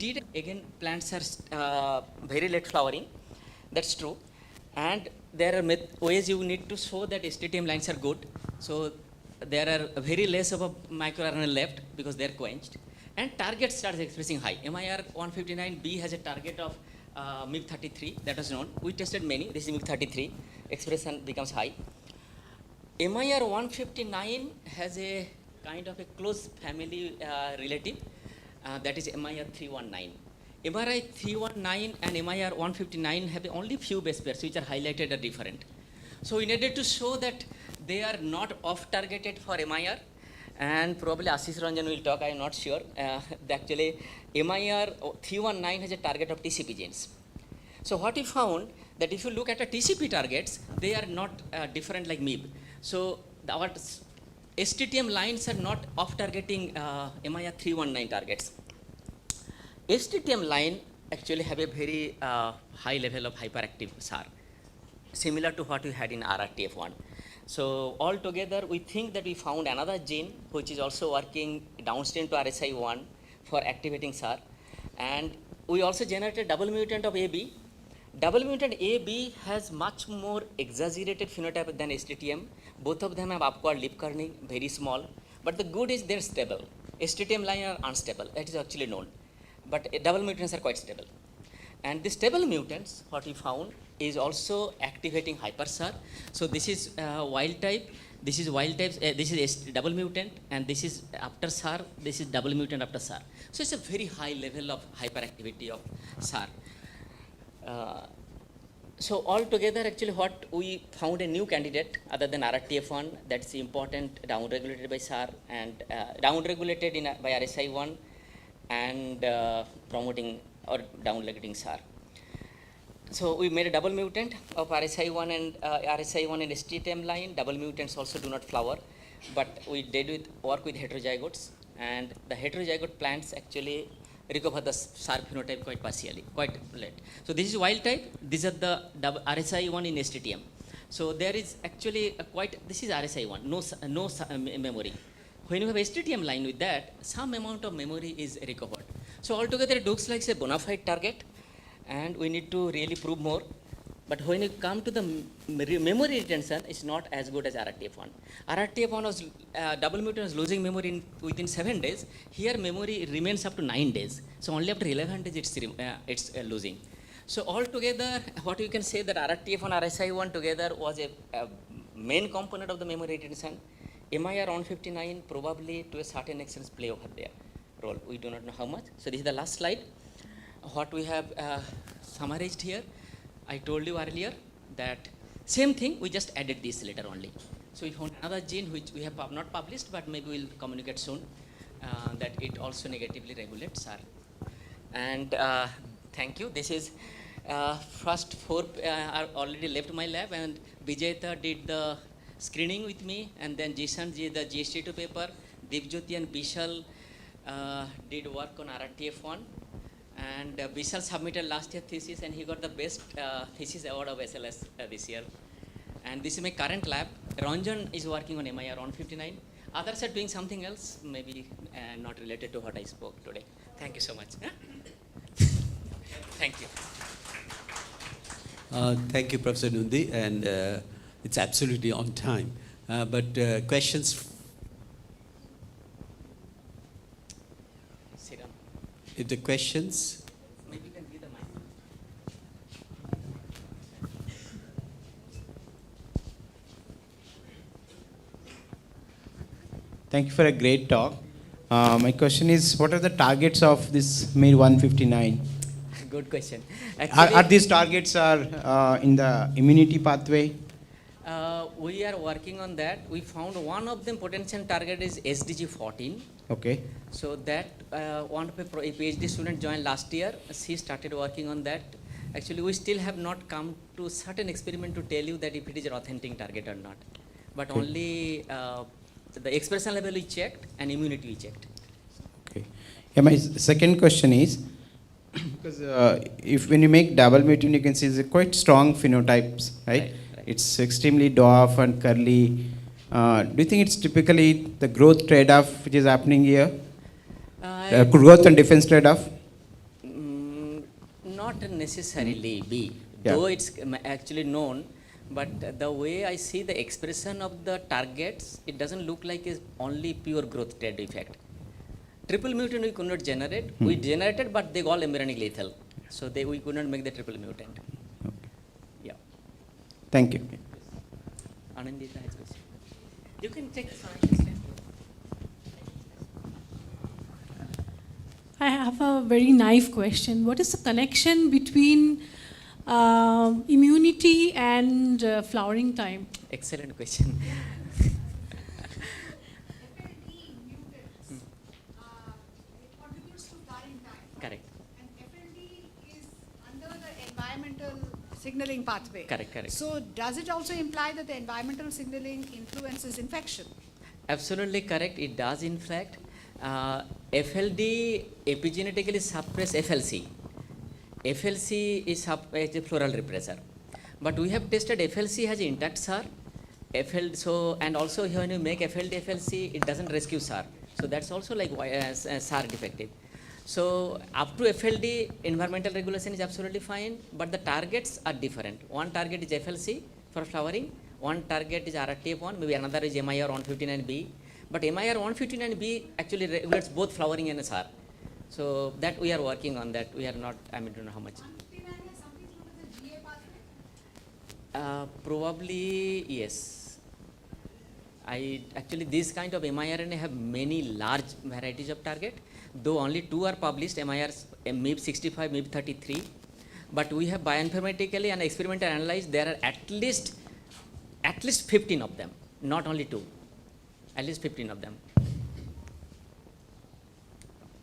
did, again, plants are very late flowering. That's true. And there are ways you need to show that STTM lines are good. So there are very less of a microRNA left because they're quenched. And target starts expressing high. MIR 159B has a target of MIB33, that was known. We tested many, this is MIB33, expression becomes high. MIR 159 has a kind of a close family relative, that is MIR 319. MRI 319 and MIR 159 have only few base pairs which are highlighted are different. So we needed to show that they are not off-targeted for MIR, and probably Ashish Ranjan will talk, I am not sure. Actually, MIR 319 has a target of TCP genes. So what we found that if you look at the TCP targets, they are not different like MIB. So our STTM lines are not off-targeting MIR 319 targets. STTM line actually have a very high level of hyperactive SAR, similar to what we had in RRTF1. So altogether, we think that we found another gene which is also working downstream to RSI1 for activating SAR. And we also generated double mutant of AB. Double mutant AB has much more exaggerated phenotype than STTM. Both of them have upward lip kerning, very small. But the good is they're stable. STTM line are unstable. That is actually known. But double mutants are quite stable. And the stable mutants, what we found, is also activating hyper-SAR. So this is wild type, this is wild type, this is double mutant, and this is after SAR, this is double mutant after SAR. So it's a very high level of hyperactivity of SAR. So altogether, actually, what we found a new candidate other than RRTF1 that's important, downregulated by SAR and downregulated by RSI1 and promoting or downregulating SAR. So we made a double mutant of RSI1 and STTM line. Double mutants also do not flower, but we did work with heterozygotes, and the heterozygote plants actually recover the SAR phenotype quite partially, quite late. So this is wild type. These are the RSI1 in STTM. So there is actually this is RSI1, no memory. When you have STTM line with that, some amount of memory is recovered. So altogether it looks like a bona fide target, and we need to really prove more. But when you come to the memory retention, it's not as good as RRTF1. RRTF1 was, double mutant was losing memory within 7 days. Here memory remains up to 9 days. So only after 11 days it's losing. So altogether, what you can say that RRTF1 and RSI1 together was a main component of the memory retention. MIR 159 probably to a certain extent play over there role. We do not know how much. So this is the last slide. What we have summarized here, I told you earlier that same thing, we just added this later only. So we found another gene which we have not published, but maybe we'll communicate soon, that it also negatively regulates SAR. And thank you. This is first 4 are already left my lab, and Vijayata did the screening with me, and then Jishan did the GST2 paper. Devjyoti and Bishal did work on RRTF1. And Vishal submitted last year thesis, and he got the best thesis award of SLS this year. And this is my current lab. Ranjan is working on MIR 159. Others are doing something else, maybe not related to what I spoke today. Thank you so much. Thank you. Thank you, Professor Nundi, and it's absolutely on time. But questions? Sit down. If the questions? Maybe you can give the mic. Thank you for a great talk. My question is, what are the targets of this MIR 159? Good question. Are these targets in the immunity pathway? We are working on that. We found one of them potential target is SDG14. Okay. So that one of a PhD student joined last year. She started working on that. Actually, we still have not come to certain experiment to tell you that if it is an authentic target or not. But okay. Only the expression level we checked and immunity we checked. Okay. Yeah, my second question is, because if when you make double mutant, you can see it's quite strong phenotypes, right? It's extremely dwarf and curly. Do you think it's typically the growth trade-off which is happening here? Growth and defense trade-off? not necessarily be, Yeah. though it's actually known, but the way I see the expression of the targets, it doesn't look like it's only pure growth trait defect. Triple mutant we could not generate. We generated, but they all embryonic lethal. So we could not make the triple mutant. Okay. Yeah. Thank you. Anandita has question. You can take the science. I have a very naive question. What is the connection between immunity and flowering time? Excellent question. Contributes to flowering time. Correct. And FLD is under the environmental signaling pathway. Correct. So does it also imply that the environmental signaling influences infection? Absolutely correct. It does, in fact. FLD epigenetically suppress FLC. FLC is a floral repressor. But we have tested FLC has intact SAR. And also when you make FLD FLC, it doesn't rescue SAR. So that's also like SAR defective. So up to FLD, environmental regulation is absolutely fine, but the targets are different. One target is FLC for flowering, one target is RRTF1, maybe another is MIR 159B. But MIR 159B actually regulates both flowering and SAR. So that we are working on that. We are not, I don't know how much. 159 has something to do with the GA pathway? Probably yes. Actually this kind of miRNA have many large varieties of target, though only 2 are published, MIB65, MIB33. But we have bioinformatically and experimentally analyzed, there are at least 15 of them, not only 2. At least 15 of them.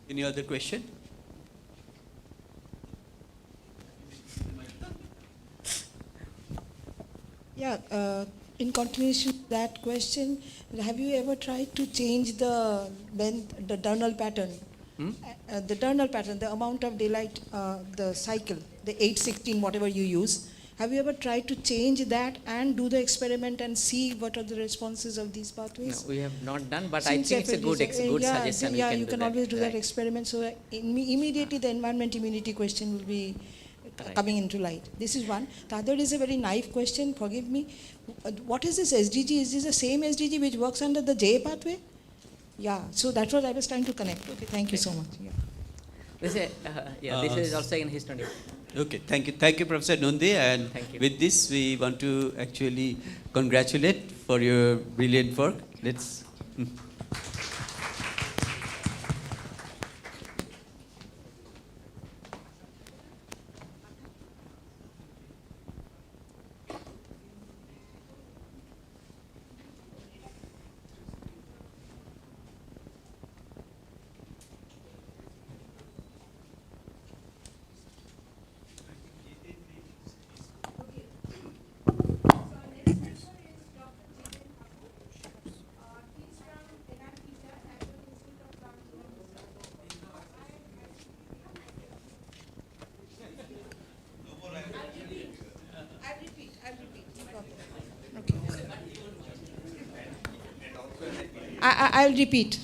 Any other question? Yeah, in continuation to that question, have you ever tried to change the length, the diurnal pattern? The diurnal pattern, the amount of daylight, the cycle, the 816, whatever you use. Have you ever tried to change that and do the experiment and see what are the responses of these pathways? No, we have not done, but Since I think it's a good, good yeah, suggestion. Yeah, we can you do can that. always do that Right. experiment. So immediately the environment immunity question will be Right. coming into light. This is one. The other is a very naive question, forgive me. What is this SDG? Is this the same SDG which works under the J pathway? Yeah, so that's what I was trying to connect. Okay, thank you so much. Yeah. This is also in history. Okay, thank you, Professor Nonde. And Thank you. with this, we want to actually congratulate for your brilliant work. Let's. I'll repeat.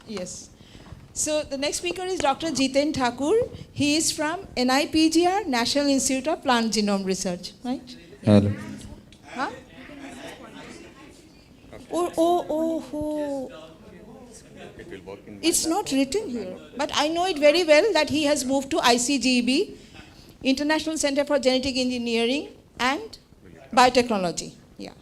Yes. So the next speaker is Dr. Jiten Thakur. He is from NIPGR, National Institute of Plant Genome Research, right? Hello. Huh? Oh. It's not written here, but I know it very well that he has moved to ICGEB, International Center for Genetic Engineering and Biotechnology. Yeah.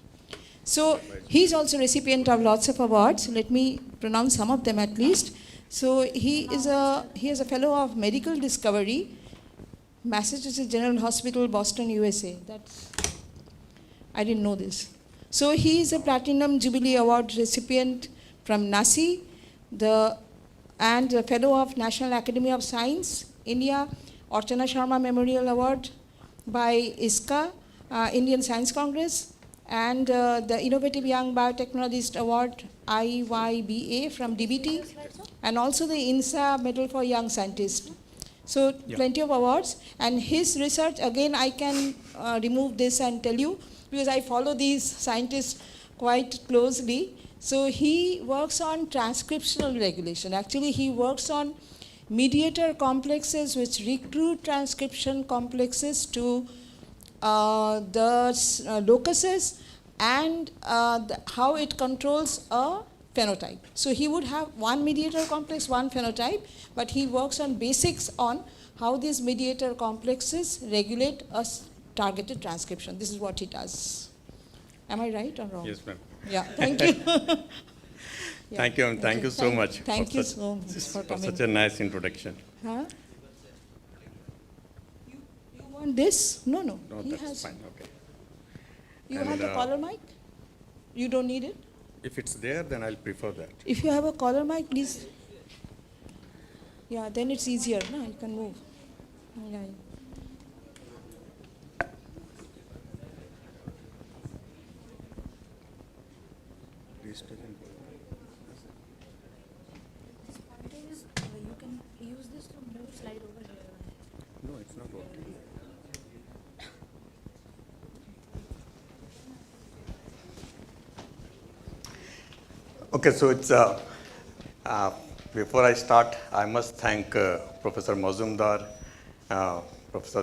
So he's also recipient of lots of awards. Let me pronounce some of them at least. So he is a fellow of medical discovery, Massachusetts General Hospital, Boston, USA. I didn't know this. So he is a Platinum Jubilee Award recipient from NACI, and a fellow of National Academy of Science, India, Archana Sharma Memorial Award by ISCA, Indian Science Congress, and the Innovative Young Biotechnologist Award, IYBA from DBT, and also the INSA Medal for Young Scientists. So plenty of awards, and his research, again I can remove this and tell you, because I follow these scientists quite closely. So he works on transcriptional regulation. Actually, he works on mediator complexes which recruit transcription complexes to locuses, and how it controls a phenotype. So he would have one mediator complex, one phenotype, but he works on basics on how these mediator complexes regulate a targeted transcription. This is what he does. Am I right or wrong? Yes, ma'am. Yeah, thank you. Yeah, Thank you, and thank you so much. Thank you so much for for coming. such a nice introduction. Huh? You want this? No, no. No, He that's has. fine. Okay. You And, have the collar mic? You don't need it? If it's there, then I'll prefer that. If you have a collar mic, please. Yeah, then it's easier. No, you can move. Yeah. You can use this to move slide over here. No, it's not working. Okay, so it's before I start, I must thank Professor Mazumdar, Professor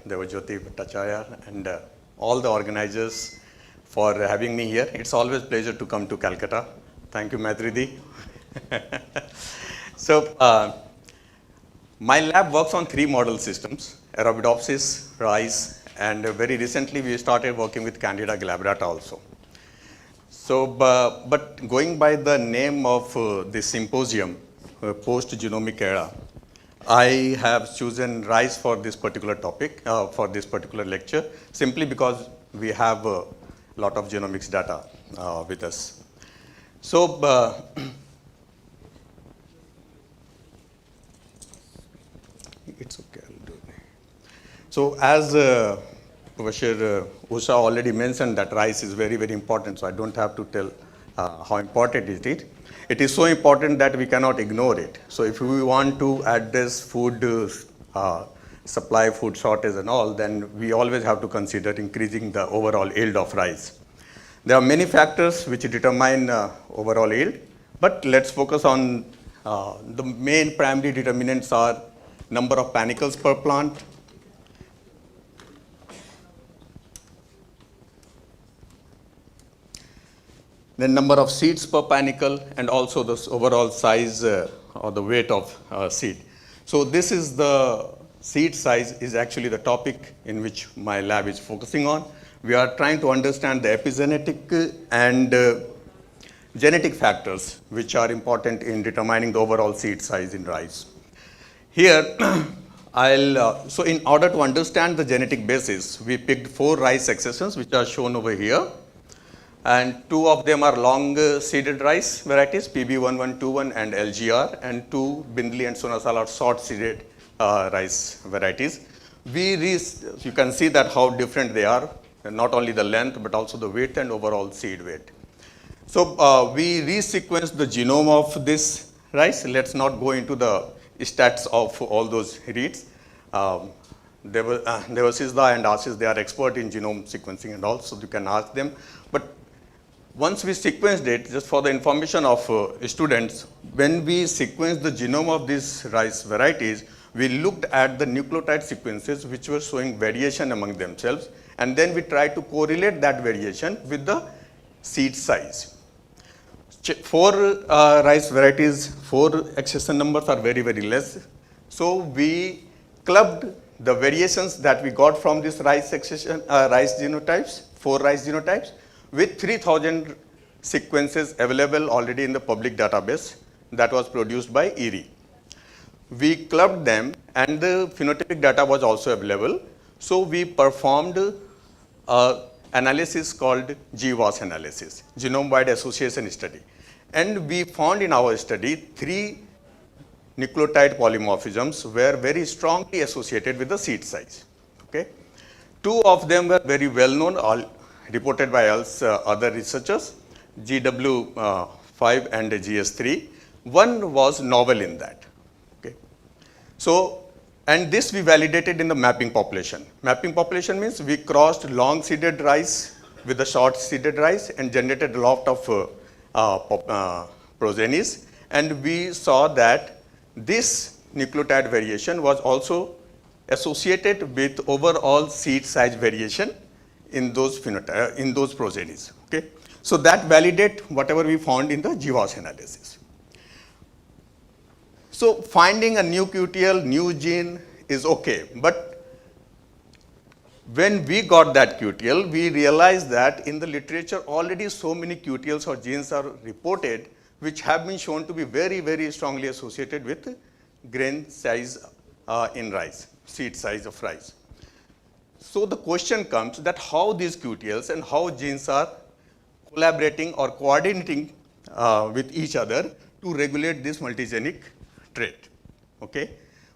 Devajyoti Bhattacharya, and all the organizers for having me here. It's always a pleasure to come to Calcutta. Thank you, Madhridi. So, my lab works on 3 model systems: Arabidopsis, rice, and very recently we started working with Candida glabrata also. So, but going by the name of this symposium, post-genomic era, I have chosen rice for this particular topic, for this particular lecture, simply because we have a lot of genomics data with us. So, it's okay, I'll do it. So, as Professor Usha already mentioned that rice is very, very important, so I don't have to tell how important it is. It is so important that we cannot ignore it. So if we want to address food supply, food shortage and all, then we always have to consider increasing the overall yield of rice. There are many factors which determine overall yield, but let's focus on the main primary determinants are number of panicles per plant, then number of seeds per panicle, and also the overall size or the weight of seed. So this is the seed size is actually the topic in which my lab is focusing on. We are trying to understand the epigenetic and genetic factors which are important in determining the overall seed size in rice. Here, so in order to understand the genetic basis, we picked 4 rice accessions which are shown over here. And 2 of them are long seeded rice varieties, PB1121 and LGR, and 2 Bindli and Sonasal are short seeded rice varieties. You can see that how different they are, not only the length but also the weight and overall seed weight. So we resequenced the genome of this rice. Let's not go into the stats of all those reads. Devasizda and Ashish, they are expert in genome sequencing and all, so you can ask them. But once we sequenced it, just for the information of students, when we sequenced the genome of these rice varieties, we looked at the nucleotide sequences which were showing variation among themselves, and then we tried to correlate that variation with the seed size. 4 rice varieties, 4 accession numbers are very, very less. So we clubbed the variations that we got from this rice accession, rice genotypes, 4 rice genotypes, with 3,000 sequences available already in the public database that was produced by ERI. We clubbed them and the phenotypic data was also available. So we performed an analysis called GWAS analysis, genome-wide association study. And we found in our study 3 nucleotide polymorphisms were very strongly associated with the seed size. Okay? 2 of them were very well known, reported by other researchers, GW5 and GS3. 1 was novel in that. Okay. So, and this we validated in the mapping population. Mapping population means we crossed long seeded rice with the short seeded rice and generated a lot of progenies. And we saw that this nucleotide variation was also associated with overall seed size variation in those in those progenies. Okay? So that validate whatever we found in the GWAS analysis. So finding a new QTL, new gene is okay, but when we got that QTL, we realized that in the literature already so many QTLs or genes are reported which have been shown to be very, very strongly associated with grain size in rice, seed size of rice. So the question comes that how these QTLs and how genes are collaborating or coordinating with each other to regulate this multigenic trait. Okay?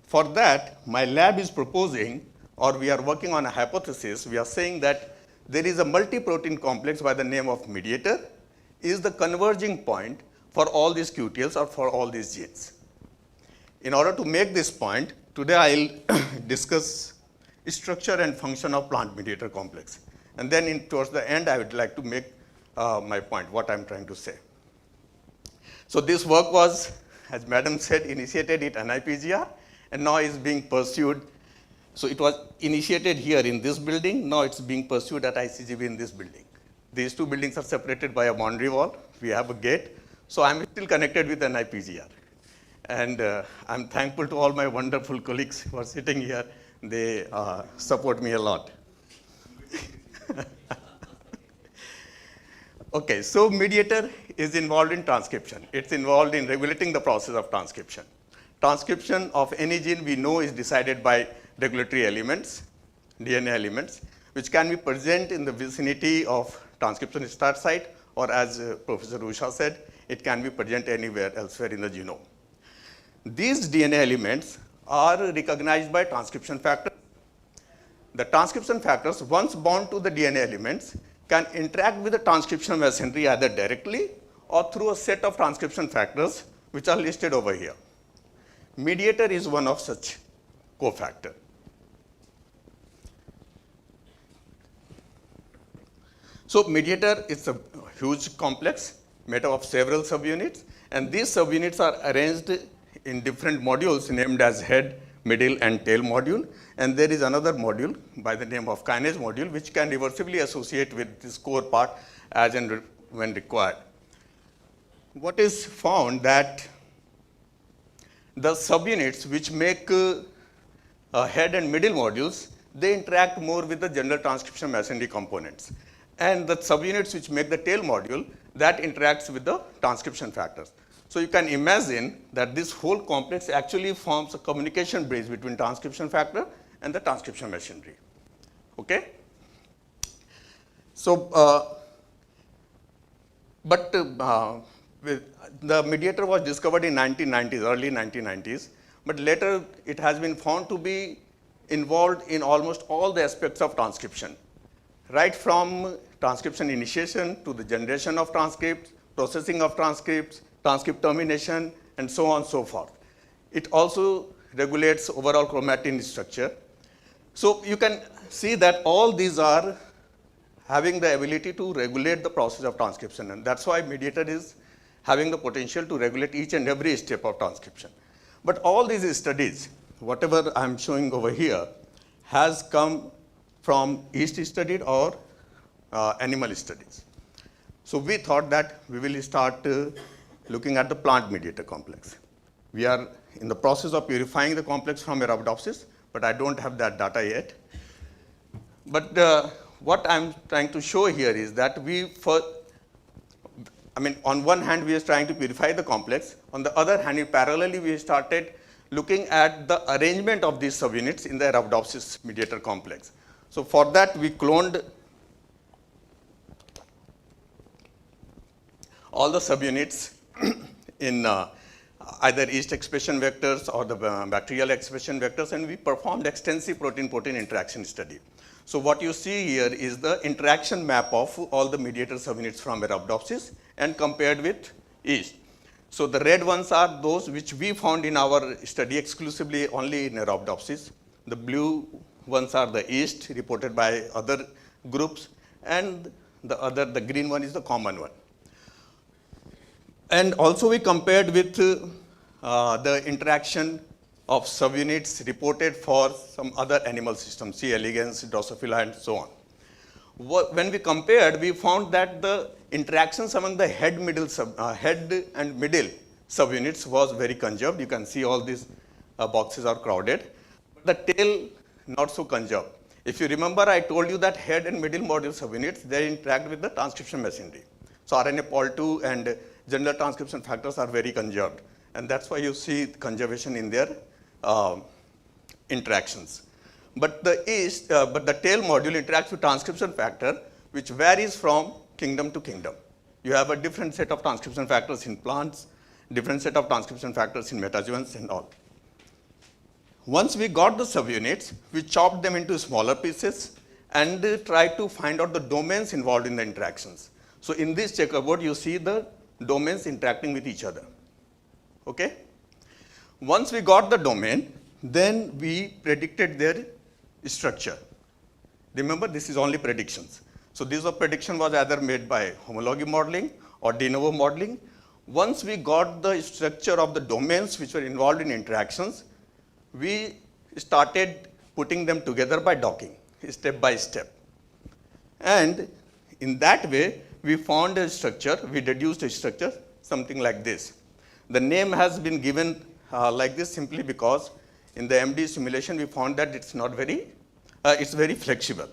For that, my lab is proposing, or we are working on a hypothesis, we are saying that there is a multi-protein complex by the name of mediator is the converging point for all these QTLs or for all these genes. In order to make this point, today I'll discuss structure and function of plant mediator complex. And then towards the end, I would like to make my point, what I'm trying to say. So this work was, as Madam said, initiated at NIPGR and now is being pursued. So it was initiated here in this building, now it's being pursued at ICGB in this building. These two buildings are separated by a boundary wall, we have a gate, so I'm still connected with NIPGR. And I'm thankful to all my wonderful colleagues who are sitting here, they support me a lot. Okay, so mediator is involved in transcription. It's involved in regulating the process of transcription. Transcription of any gene we know is decided by regulatory elements, DNA elements, which can be present in the vicinity of transcription start site, or as Professor Usha said, it can be present anywhere elsewhere in the genome. These DNA elements are recognized by transcription factors. The transcription factors, once bound to the DNA elements, can interact with the transcription machinery either directly or through a set of transcription factors which are listed over here. Mediator is one of such cofactor. So mediator is a huge complex made up of several subunits, and these subunits are arranged in different modules named as head, middle, and tail module. And there is another module by the name of kinase module, which can reversibly associate with this core part as and when required. What is found that the subunits which make head and middle modules, they interact more with the general transcription machinery components. And the subunits which make the tail module, that interacts with the transcription factors. So you can imagine that this whole complex actually forms a communication bridge between transcription factor and the transcription machinery. Okay? So, the mediator was discovered in 1990s, early 1990s, but later it has been found to be involved in almost all the aspects of transcription, right from transcription initiation to the generation of transcripts, processing of transcripts, transcript termination, and so on and so forth. It also regulates overall chromatin structure. So you can see that all these are having the ability to regulate the process of transcription, and that's why mediator is having the potential to regulate each and every step of transcription. But all these studies, whatever I'm showing over here, has come from yeast studied or animal studies. So we thought that we will start looking at the plant mediator complex. We are in the process of purifying the complex from Arabidopsis, but I don't have that data yet. But what I'm trying to show here is that on one hand, we are trying to purify the complex. On the other hand, parallelly, we started looking at the arrangement of these subunits in the Arabidopsis mediator complex. So for that, we cloned all the subunits in either yeast expression vectors or the bacterial expression vectors, and we performed extensive protein-protein interaction study. So what you see here is the interaction map of all the mediator subunits from Arabidopsis and compared with yeast. So the red ones are those which we found in our study exclusively only in Arabidopsis. The blue ones are the yeast reported by other groups, and the green one is the common one. And also we compared with the interaction of subunits reported for some other animal systems, C. elegans, Drosophila, and so on. When we compared, we found that the interactions among the head and middle subunits was very conserved. You can see all these boxes are crowded. But the tail, not so conserved. If you remember, I told you that head and middle module subunits, they interact with the transcription machinery. So RNA pol2 and general transcription factors are very conserved. And that's why you see conservation in their interactions. But the tail module interacts with transcription factor, which varies from kingdom to kingdom. You have a different set of transcription factors in plants, different set of transcription factors in metazoans and all. Once we got the subunits, we chopped them into smaller pieces and tried to find out the domains involved in the interactions. So in this checkerboard, you see the domains interacting with each other. Okay? Once we got the domain, then we predicted their structure. Remember, this is only predictions. So this prediction was either made by homology modeling or de novo modeling. Once we got the structure of the domains which were involved in interactions, we started putting them together by docking, step by step. And in that way, we found a structure, we deduced a structure, something like this. The name has been given like this simply because in the MD simulation, we found that it's very flexible.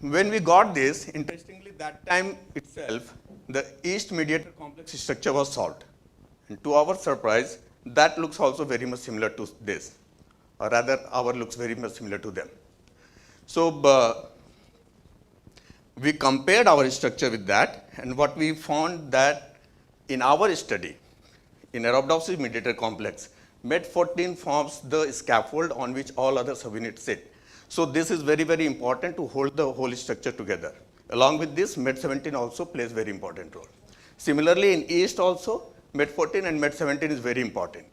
When we got this, interestingly, that time itself, the yeast mediator complex structure was solved. And to our surprise, that looks also very much similar to this, or rather, our looks very much similar to them. So we compared our structure with that, and what we found that in our study, in Arabidopsis mediator complex, MED14 forms the scaffold on which all other subunits sit. So this is very, very important to hold the whole structure together. Along with this, MED17 also plays very important role. Similarly, in yeast also, MED14 and MED17 is very important.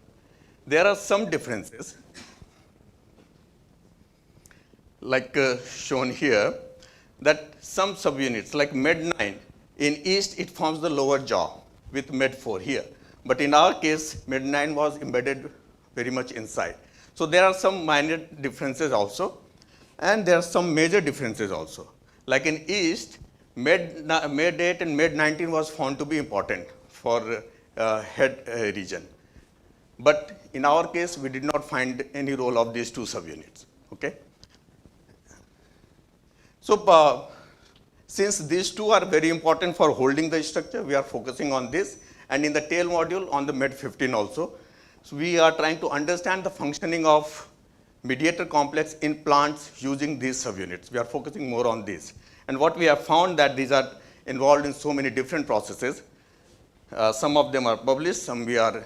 There are some differences, like shown here, that some subunits, like MED9, in yeast it forms the lower jaw with MED4 here. But in our case, MED9 was embedded very much inside. So there are some minor differences also, and there are some major differences also. Like in yeast, MED8 and MED19 was found to be important for head region. But in our case, we did not find any role of these two subunits. Okay? So since these two are very important for holding the structure, we are focusing on this. And in the tail module on the MED15 also. So we are trying to understand the functioning of mediator complex in plants using these subunits. We are focusing more on this. And what we have found that these are involved in so many different processes. Some of them are published, some we are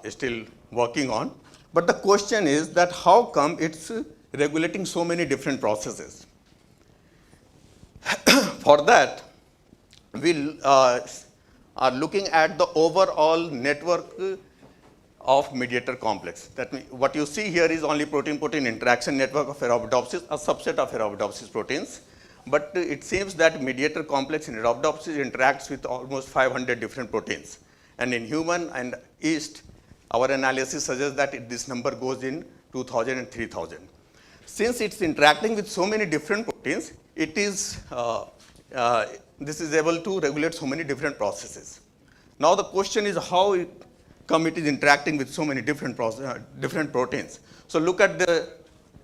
still working on. But the question is that how come it's regulating so many different processes? For that, we are looking at the overall network of mediator complex. That means what you see here is only protein-protein interaction network of Arabidopsis, a subset of Arabidopsis proteins. But it seems that mediator complex in Arabidopsis interacts with almost 500 different proteins. And in human and yeast, our analysis suggests that this number goes in 2,000 and 3,000. Since it's interacting with so many different proteins, it is this is able to regulate so many different processes. Now the question is how come it is interacting with so many different proteins. So look at the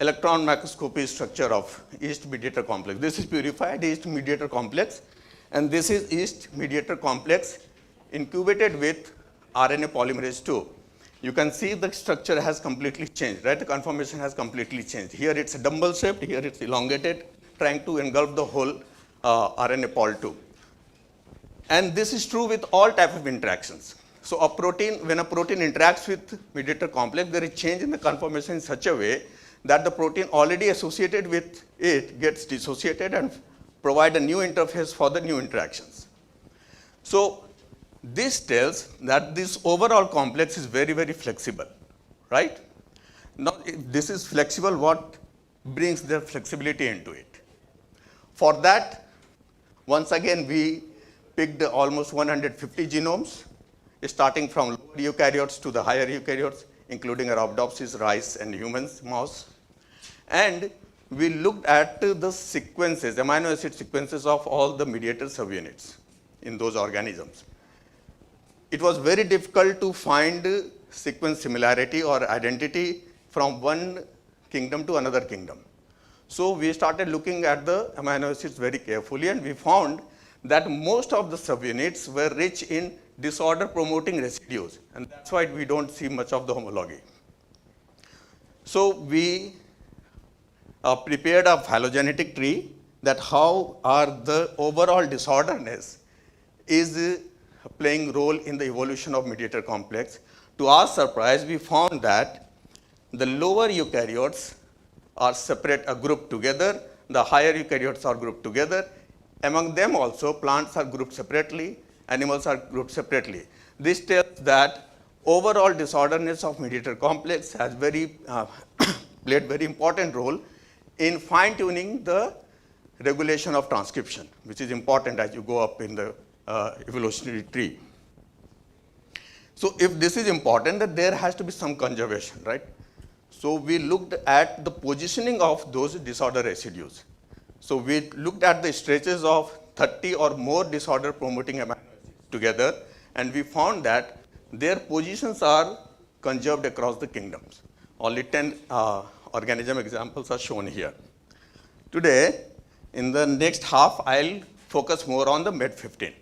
electron microscopy structure of yeast mediator complex. This is purified yeast mediator complex, and this is yeast mediator complex incubated with RNA polymerase II. You can see the structure has completely changed, right? The conformation has completely changed. Here it's a dumbbell shaped, here it's elongated, trying to engulf the whole RNA pol2. And this is true with all type of interactions. So a protein, when a protein interacts with mediator complex, there is change in the conformation in such a way that the protein already associated with it gets dissociated and provide a new interface for the new interactions. So this tells that this overall complex is very, very flexible, right? Now, if this is flexible, what brings their flexibility into it? For that, once again, we picked almost 150 genomes, starting from lower eukaryotes to the higher eukaryotes, including Arabidopsis, rice, and humans, mouse. And we looked at the sequences, amino acid sequences of all the mediator subunits in those organisms. It was very difficult to find sequence similarity or identity from one kingdom to another kingdom. So we started looking at the amino acids very carefully, and we found that most of the subunits were rich in disorder promoting residues, and that's why we don't see much of the homology. So we prepared a phylogenetic tree that how are the overall disorderness is playing role in the evolution of mediator complex. To our surprise, we found that the lower eukaryotes are separate, grouped together, the higher eukaryotes are grouped together. Among them also, plants are grouped separately, animals are grouped separately. This tells that overall disorderness of mediator complex has played very important role in fine-tuning the regulation of transcription, which is important as you go up in the evolutionary tree. So if this is important, then there has to be some conservation, right? So we looked at the positioning of those disorder residues. So we looked at the stretches of 30 or more disorder promoting amino acids together, and we found that their positions are conserved across the kingdoms. Only 10 organism examples are shown here. Today, in the next half, I'll focus more on the MED15.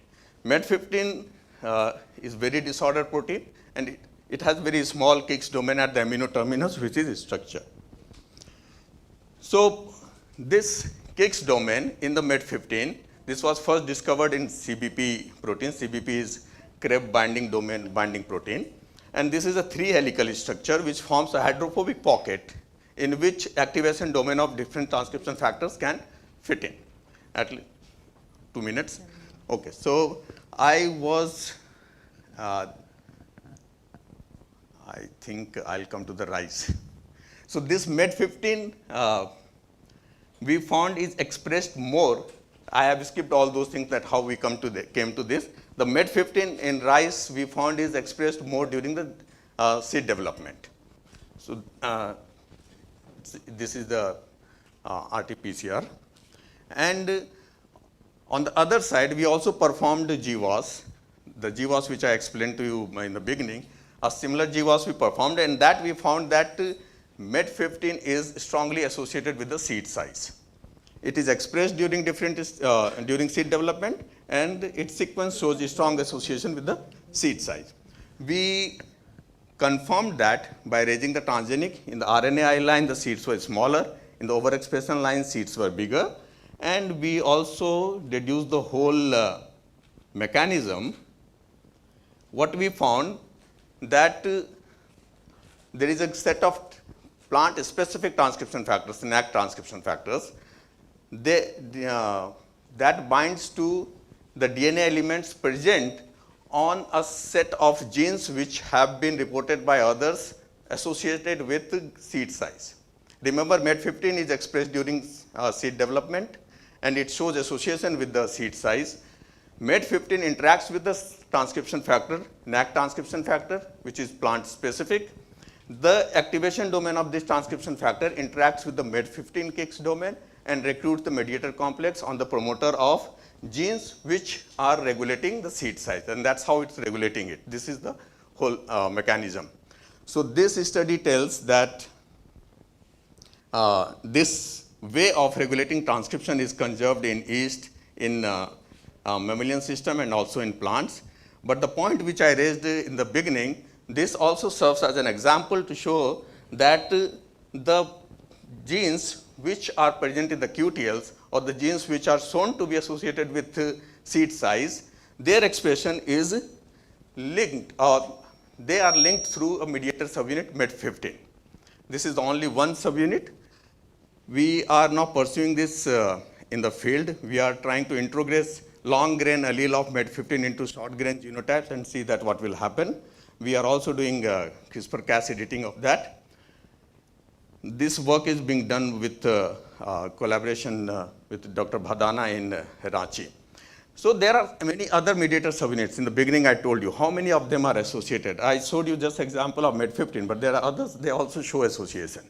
MED15 is very disordered protein, and it has very small Kix domain at the amino terminus, which is structure. So this Kix domain in the MED15, this was first discovered in CBP protein. CBP is Krebs binding domain binding protein. And this is a 3 helical structure which forms a hydrophobic pocket in which activation domain of different transcription factors can fit in. At least 2 minutes. Okay, so I think I'll come to the rice. So this MED15 we found is expressed more. I have skipped all those things that how we came to this. The MED15 in rice we found is expressed more during the seed development. So this is the RT-PCR. And on the other side, we also performed GWAS, the GWAS which I explained to you in the beginning. A similar GWAS we performed, and that we found that MED15 is strongly associated with the seed size. It is expressed during during seed development, and its sequence shows a strong association with the seed size. We confirmed that by raising the transgenic. In the RNAi line, the seeds were smaller. In the overexpression line, seeds were bigger. And we also deduced the whole mechanism. What we found that there is a set of plant-specific transcription factors, NAC transcription factors, that binds to the DNA elements present on a set of genes which have been reported by others associated with seed size. Remember, MED15 is expressed during seed development, and it shows association with the seed size. MED15 interacts with the transcription factor, NAC transcription factor, which is plant-specific. The activation domain of this transcription factor interacts with the MED15 Kix domain and recruits the mediator complex on the promoter of genes which are regulating the seed size, and that's how it's regulating it. This is the whole mechanism. So this study tells that this way of regulating transcription is conserved in yeast, in mammalian system, and also in plants. But the point which I raised in the beginning, this also serves as an example to show that the genes which are present in the QTLs, or the genes which are shown to be associated with seed size, their expression is linked, or they are linked through a mediator subunit MED15. This is only one subunit. We are now pursuing this in the field. We are trying to introgress long grain allele of MED15 into short grain genotypes and see that what will happen. We are also doing CRISPR-Cas editing of that. This work is being done with collaboration with Dr. Bhadana in Ranchi. So there are many other mediator subunits. In the beginning, I told you how many of them are associated. I showed you just example of MED15, but there are others, they also show association.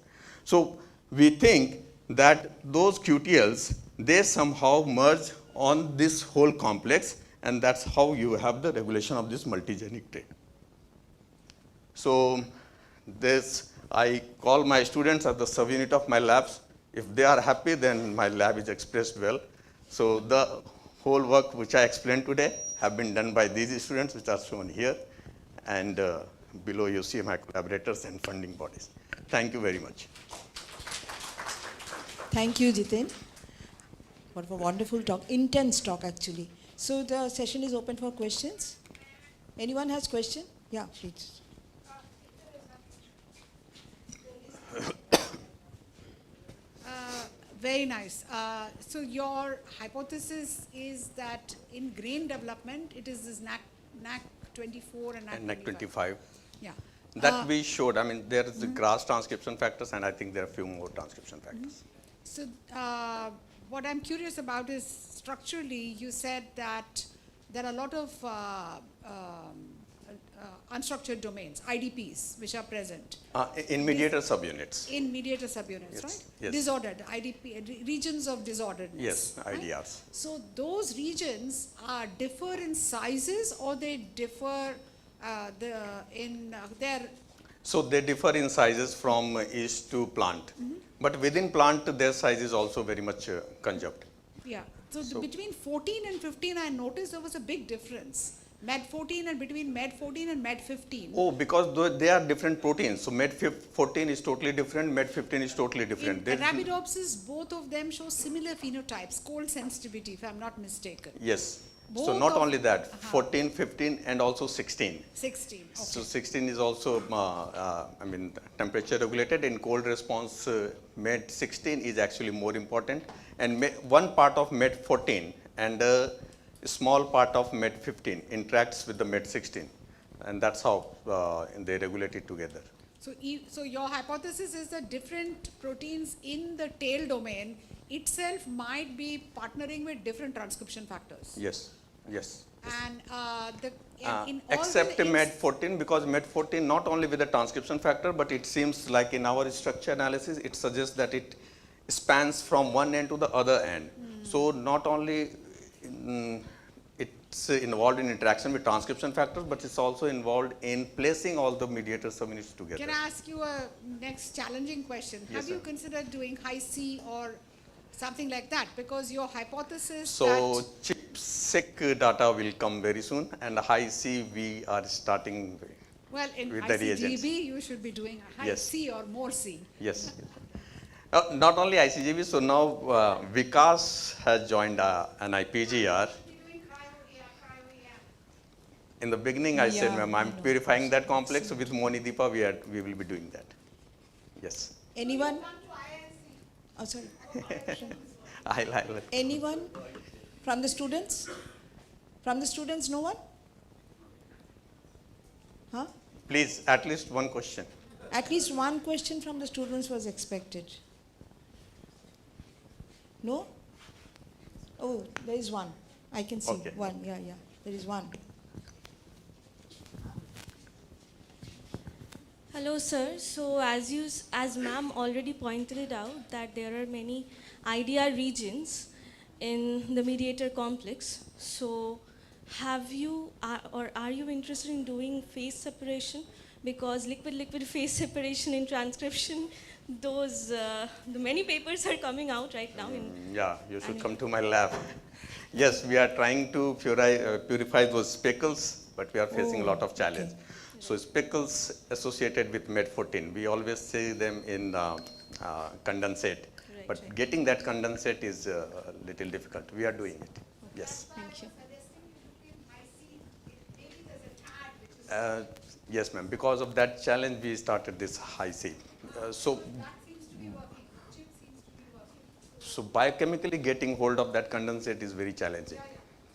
So we think that those QTLs, they somehow merge on this whole complex, and that's how you have the regulation of this multigenic trait. So this, I call my students as the subunit of my labs. If they are happy, then my lab is expressed well. So the whole work which I explained today have been done by these students, which are shown here. And below you see my collaborators and funding bodies. Thank you very much. Thank you, Jitin. What a wonderful talk, intense talk actually. So the session is open for questions. Anyone has question? Yeah, please. Very nice. So your hypothesis is that in grain development, it is this NAC 24 and NAC 25. Yeah. That we showed. I mean, there is the grass transcription factors, and I think there are a few more transcription factors. So what I'm curious about is structurally, you said that there are a lot of unstructured domains, IDPs, which are present. In mediator subunits. In mediator subunits, Yes, right? yes. Disordered, IDP, regions of disorderedness. Yes, right? IDRs. So those regions differ in sizes, or they differ their. So they differ in sizes from each to plant. But within plant, their size is also very much conjunct. Yeah. So between 14 and 15, I noticed there was a big difference. MED14 and between MED14 and MED15. Oh, because they are different proteins. So MED14 is totally different, MED15 is totally different. In Arabidopsis, both of them show similar phenotypes, cold sensitivity, if I'm not mistaken. Yes. So Both not of- only that, 14, 15 and also 16. 16. Okay. So 16 is also, temperature regulated. In cold response, MED16 is actually more important. And one part of MED14 and a small part of MED15 interacts with the MED16. And that's how they regulate it together. So your hypothesis is that different proteins in the tail domain itself might be partnering with different transcription factors. Yes, yes. And in all Except the MED14, because MED14 not only with the transcription factor, but it seems like in our structure analysis, it suggests that it spans from one end to the other end. So not only it's involved in interaction with transcription factors, but it's also involved in placing all the mediator subunits together. Can I ask you a next challenging question? Yes, Have you sir. considered doing high C or something like that? Because your hypothesis So that chip-seq data will come very soon, and high C we are starting. well, in with the ICGB reagents. you should be doing a high Yes. C or more C. Yes. Not only ICGB, so now Vikas has joined an IPGR. In the beginning, I said, Yeah, ma'am, I I'm know. purifying that complex. So with Monideepa, we will be doing that. Yes. Anyone? Oh, sorry. I'll Anyone from the students? From the students, no one? Huh? please, at least one question. At least one question from the students was expected. No? Oh, there is one. I can see Okay. one. Yeah, yeah. There is one. Hello, sir. So as ma'am already pointed it out, that there are many IDR regions in the mediator complex. So have you or are you interested in doing phase separation? Because liquid-liquid phase separation in transcription, those the many papers are coming out right now. Yeah, you should come to my lab. Yes, we are trying to purify those speckles, but we are facing a lot of challenge. okay. So speckles associated with MED14, we always see them in condensate. Right, But right. getting that condensate is a little difficult. We are doing it. Yes. Thank you. Yes, ma'am. Because of that challenge, we started this high C. So biochemically getting hold of that condensate is very challenging.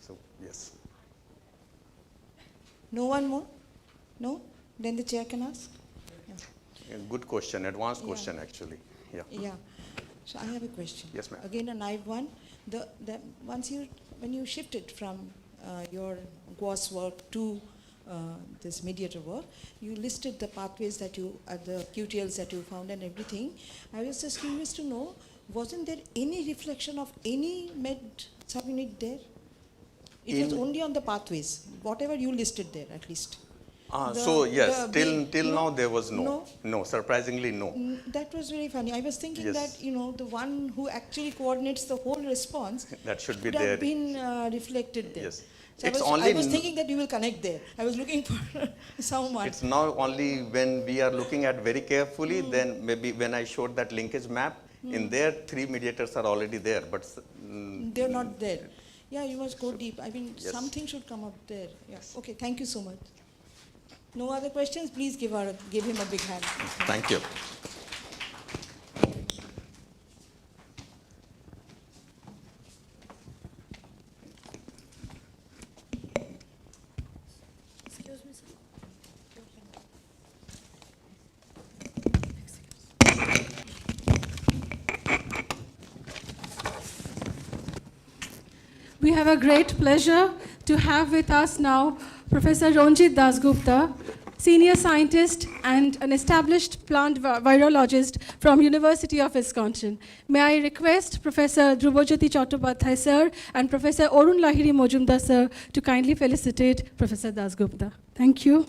So yes. No one more? No? Then the chair can ask. Yeah. A good question, advanced Yeah. question actually. Yeah. Yeah. So I have a question. Yes, ma'am. Again, a naive one. When you shifted from your GWAS work to this mediator work, you listed the pathways that the QTLs that you found and everything. I was just curious to know, wasn't there any reflection of any med subunit there? It was only on the pathways, whatever you listed there at least. So yes, till now there was no, surprisingly no. That was very funny. I was thinking Yes. that, the one who actually coordinates the whole response That should be could there. have been reflected there. Yes. So It's I was thinking that you will connect there. I was looking for someone. It's now only when we are looking at very carefully, then maybe when I showed that linkage map, in there 3 mediators are already there, but They're not there. Yeah, you must go deep. I mean, Yes. something should come up there. Yeah. Okay, thank you so much. No other questions? Please give him a big hand. thank you. Excuse me, sir. We have a great pleasure to have with us now Professor Ranjit Dasgupta, senior scientist and an established plant virologist from University of Wisconsin. May I request Professor Dhrubajyoti Chattopadhyay sir and Professor Arun Lahiri Mojumdar sir to kindly felicitate Professor Dasgupta. Thank you.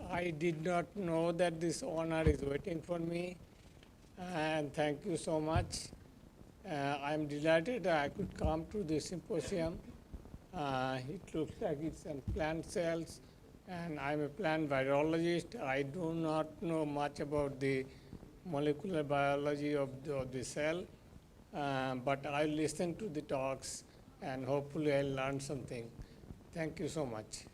I did not know that this honor is waiting for me, and thank you so much. I'm delighted that I could come to this symposium. It looks like it's on plant cells, and I'm a plant virologist. I do not know much about the molecular biology of the cell, but I'll listen to the talks, and hopefully I'll learn something. Thank you so much.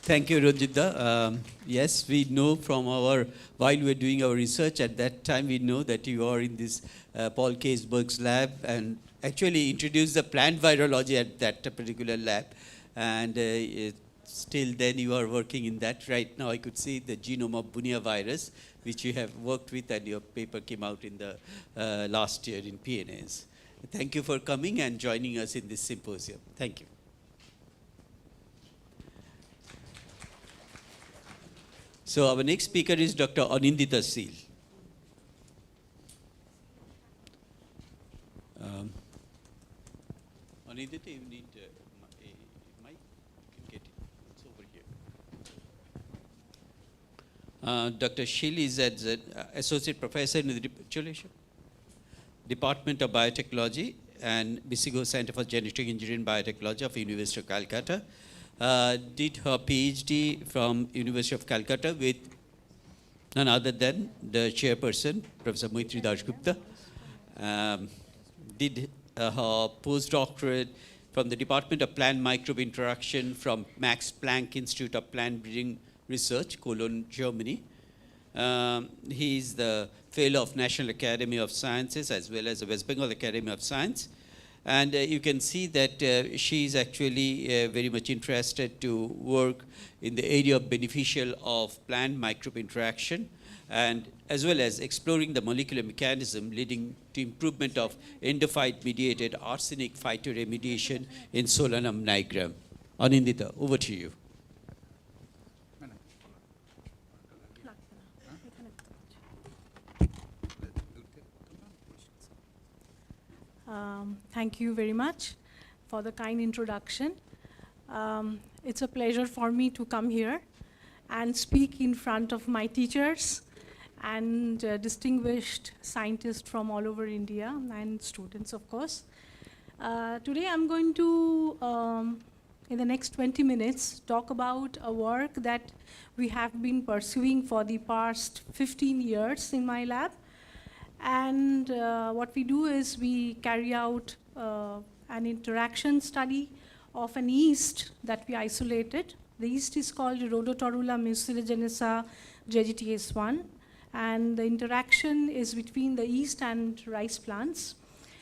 Thank you, Ranjita. Yes, we know from while we were doing our research at that time, we know that you are in this Paul Kaysberg's lab and actually introduced the plant virology at that particular lab. And still then you are working in that. Right now I could see the genome of Bunia virus, which you have worked with, and your paper came out in the last year in PNAS. Thank you for coming and joining us in this symposium. Thank you. So our next speaker is Dr. Nivedita Seal. Nivedita, you need a mic? You can get it. It's over here. Dr. Shil is an associate professor in the Department of Biotechnology and Bisigo Center for Genetic Engineering and Biotechnology of University of Calcutta. Did her PhD from University of Calcutta with none other than the chairperson, Professor Maitri Dasgupta. Did her postdoctorate from the Department of Plant Microbe Interaction from Max Planck Institute of Plant Breeding Research, Cologne, Germany. He is the fellow of National Academy of Sciences as well as the West Bengal Academy of Science. And you can see that she is actually very much interested to work in the area of beneficial of plant microbe interaction, and as well as exploring the molecular mechanism leading to improvement of endophyte-mediated arsenic phytoremediation in Solanum nigrum. Anindita, over to you. Thank you very much for the kind introduction. It's a pleasure for me to come here and speak in front of my teachers and distinguished scientists from all over India and students, of course. Today I'm going to, in the next 20 minutes, talk about a work that we have been pursuing for the past 15 years in my lab. And what we do is we carry out an interaction study of an yeast that we isolated. The yeast is called Rhodotorula mucilaginea JGTS1, and the interaction is between the yeast and rice plants.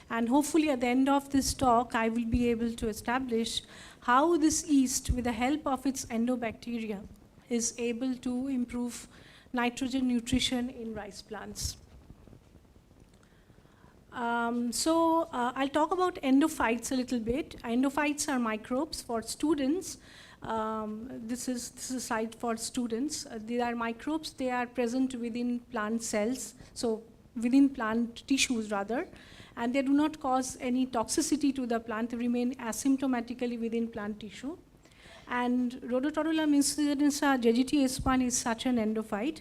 And hopefully at the end of this talk, I will be able to establish how this yeast, with the help of its endobacteria, is able to improve nitrogen nutrition in rice plants. I'll talk about endophytes a little bit. Endophytes are microbes for students. This is a slide for students. They are microbes. They are present within plant cells, so within plant tissues rather, and they do not cause any toxicity to the plant. They remain asymptomatically within plant tissue. And Rhodotorula mucilaginea JGTS1 is such an endophyte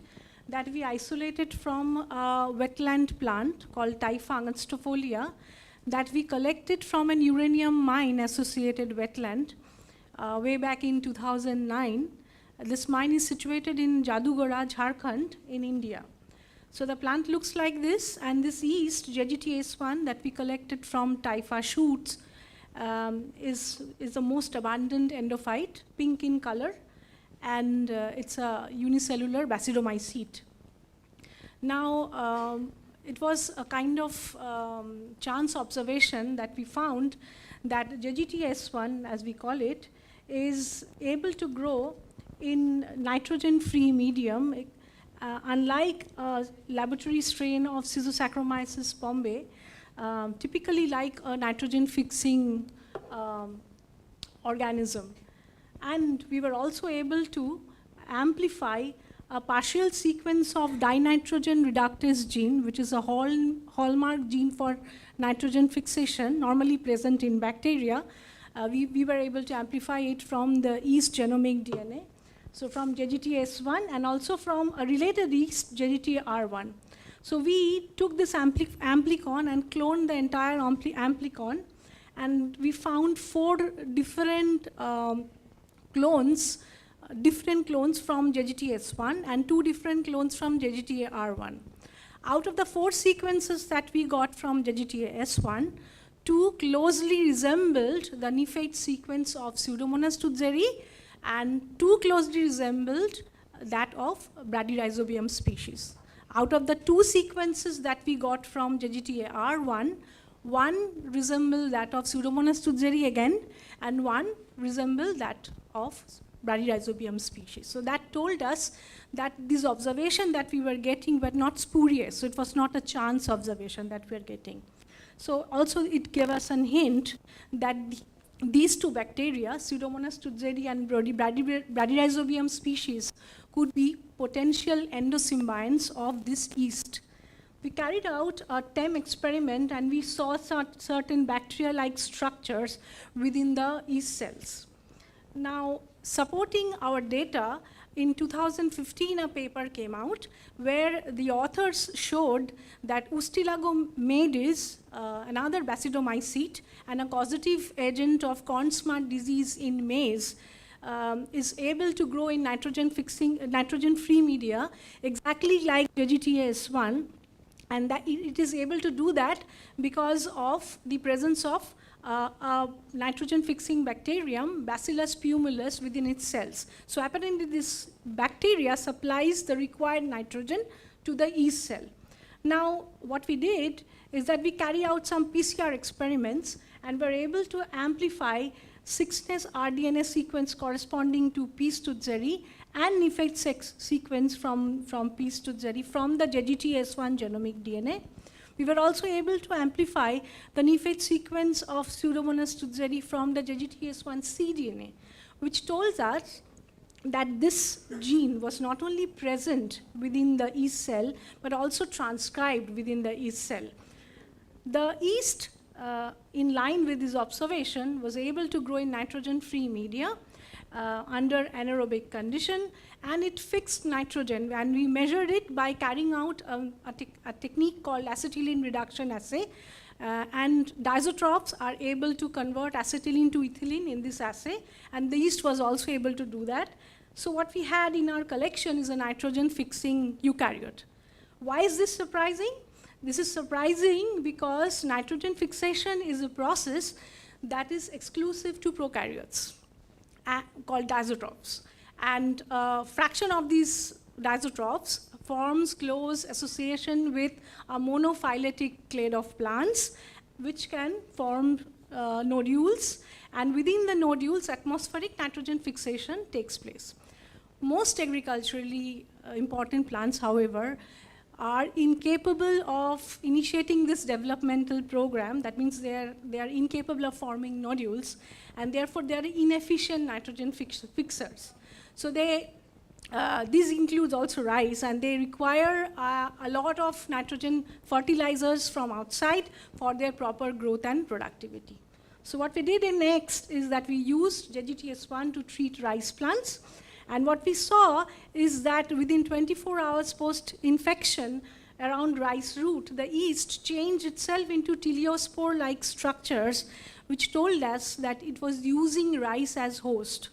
that we isolated from a wetland plant called Typha angustifolia that we collected from an uranium mine associated wetland way back in 2009. This mine is situated in Jadugara, Jharkhand in India. So the plant looks like this, and this yeast, JGTS1, that we collected from Typha shoots is the most abundant endophyte, pink in color, and it's a unicellular basidomycete. Now, it was a kind of chance observation that we found that JGTS1, as we call it, is able to grow in nitrogen-free medium, unlike a laboratory strain of Schizosaccharomyces pombe, typically like a nitrogen-fixing organism. And we were also able to amplify a partial sequence of dinitrogen reductase gene, which is a hallmark gene for nitrogen fixation, normally present in bacteria. We were able to amplify it from the yeast genomic DNA, so from JGTS1 and also from a related yeast, JGTR1. So we took this amplicon and cloned the entire amplicon, and we found 4 different different clones from JGTS1 and 2 different clones from JGTR1. Out of the 4 sequences that we got from JGTS1, 2 closely resembled the Nivedita sequence of Pseudomonas tutzeri, and 2 closely resembled that of Bradyrhizobium species. Out of the 2 sequences that we got from JGTR1, 1 resembled that of Pseudomonas tutzeri again, and 1 resembled that of Bradyrhizobium species. So that told us that this observation that we were getting were not spurious, so it was not a chance observation that we were getting. So also it gave us a hint that these 2 bacteria, Pseudomonas tutzeri and Bradyrhizobium species, could be potential endosymbionts of this yeast. We carried out a TEM experiment and we saw certain bacteria-like structures within the yeast cells. Now, supporting our data, in 2015 a paper came out where the authors showed that Ustilago maydis, another basidomycete and a causative agent of corn smut disease in maize, is able to grow in nitrogen-free media exactly like JGTS1, and that it is able to do that because of the presence of a nitrogen-fixing bacterium, Bacillus pumilus, within its cells. So apparently this bacteria supplies the required nitrogen to the yeast cell. Now, what we did is that we carry out some PCR experiments, and were able to amplify 6S rDNA sequence corresponding to Ps to Zeri and Nifate sequence from Ps to Zeri from the JGTS1 genomic DNA. We were also able to amplify the Nifate sequence of Pseudomonas tudzeri from the JGTS1 cDNA, which told us that this gene was not only present within the yeast cell, but also transcribed within the yeast cell. The yeast, in line with this observation, was able to grow in nitrogen-free media under anaerobic condition, and it fixed nitrogen, and we measured it by carrying out a technique called acetylene reduction assay, and diazotrophs are able to convert acetylene to ethylene in this assay, and the yeast was also able to do that. So what we had in our collection is a nitrogen-fixing eukaryote. Why is this surprising? This is surprising because nitrogen fixation is a process that is exclusive to prokaryotes, called diazotrophs. And a fraction of these diazotrophs forms close association with a monophyletic clade of plants, which can form nodules, and within the nodules, atmospheric nitrogen fixation takes place. Most agriculturally important plants, however, are incapable of initiating this developmental program. That means they are incapable of forming nodules, and therefore they are inefficient nitrogen fixers. So these includes also rice, and they require a lot of nitrogen fertilizers from outside for their proper growth and productivity. So what we did next is that we used JGTS1 to treat rice plants. And what we saw is that within 24 hours post-infection around rice root, the yeast changed itself into teleospore-like structures, which told us that it was using rice as host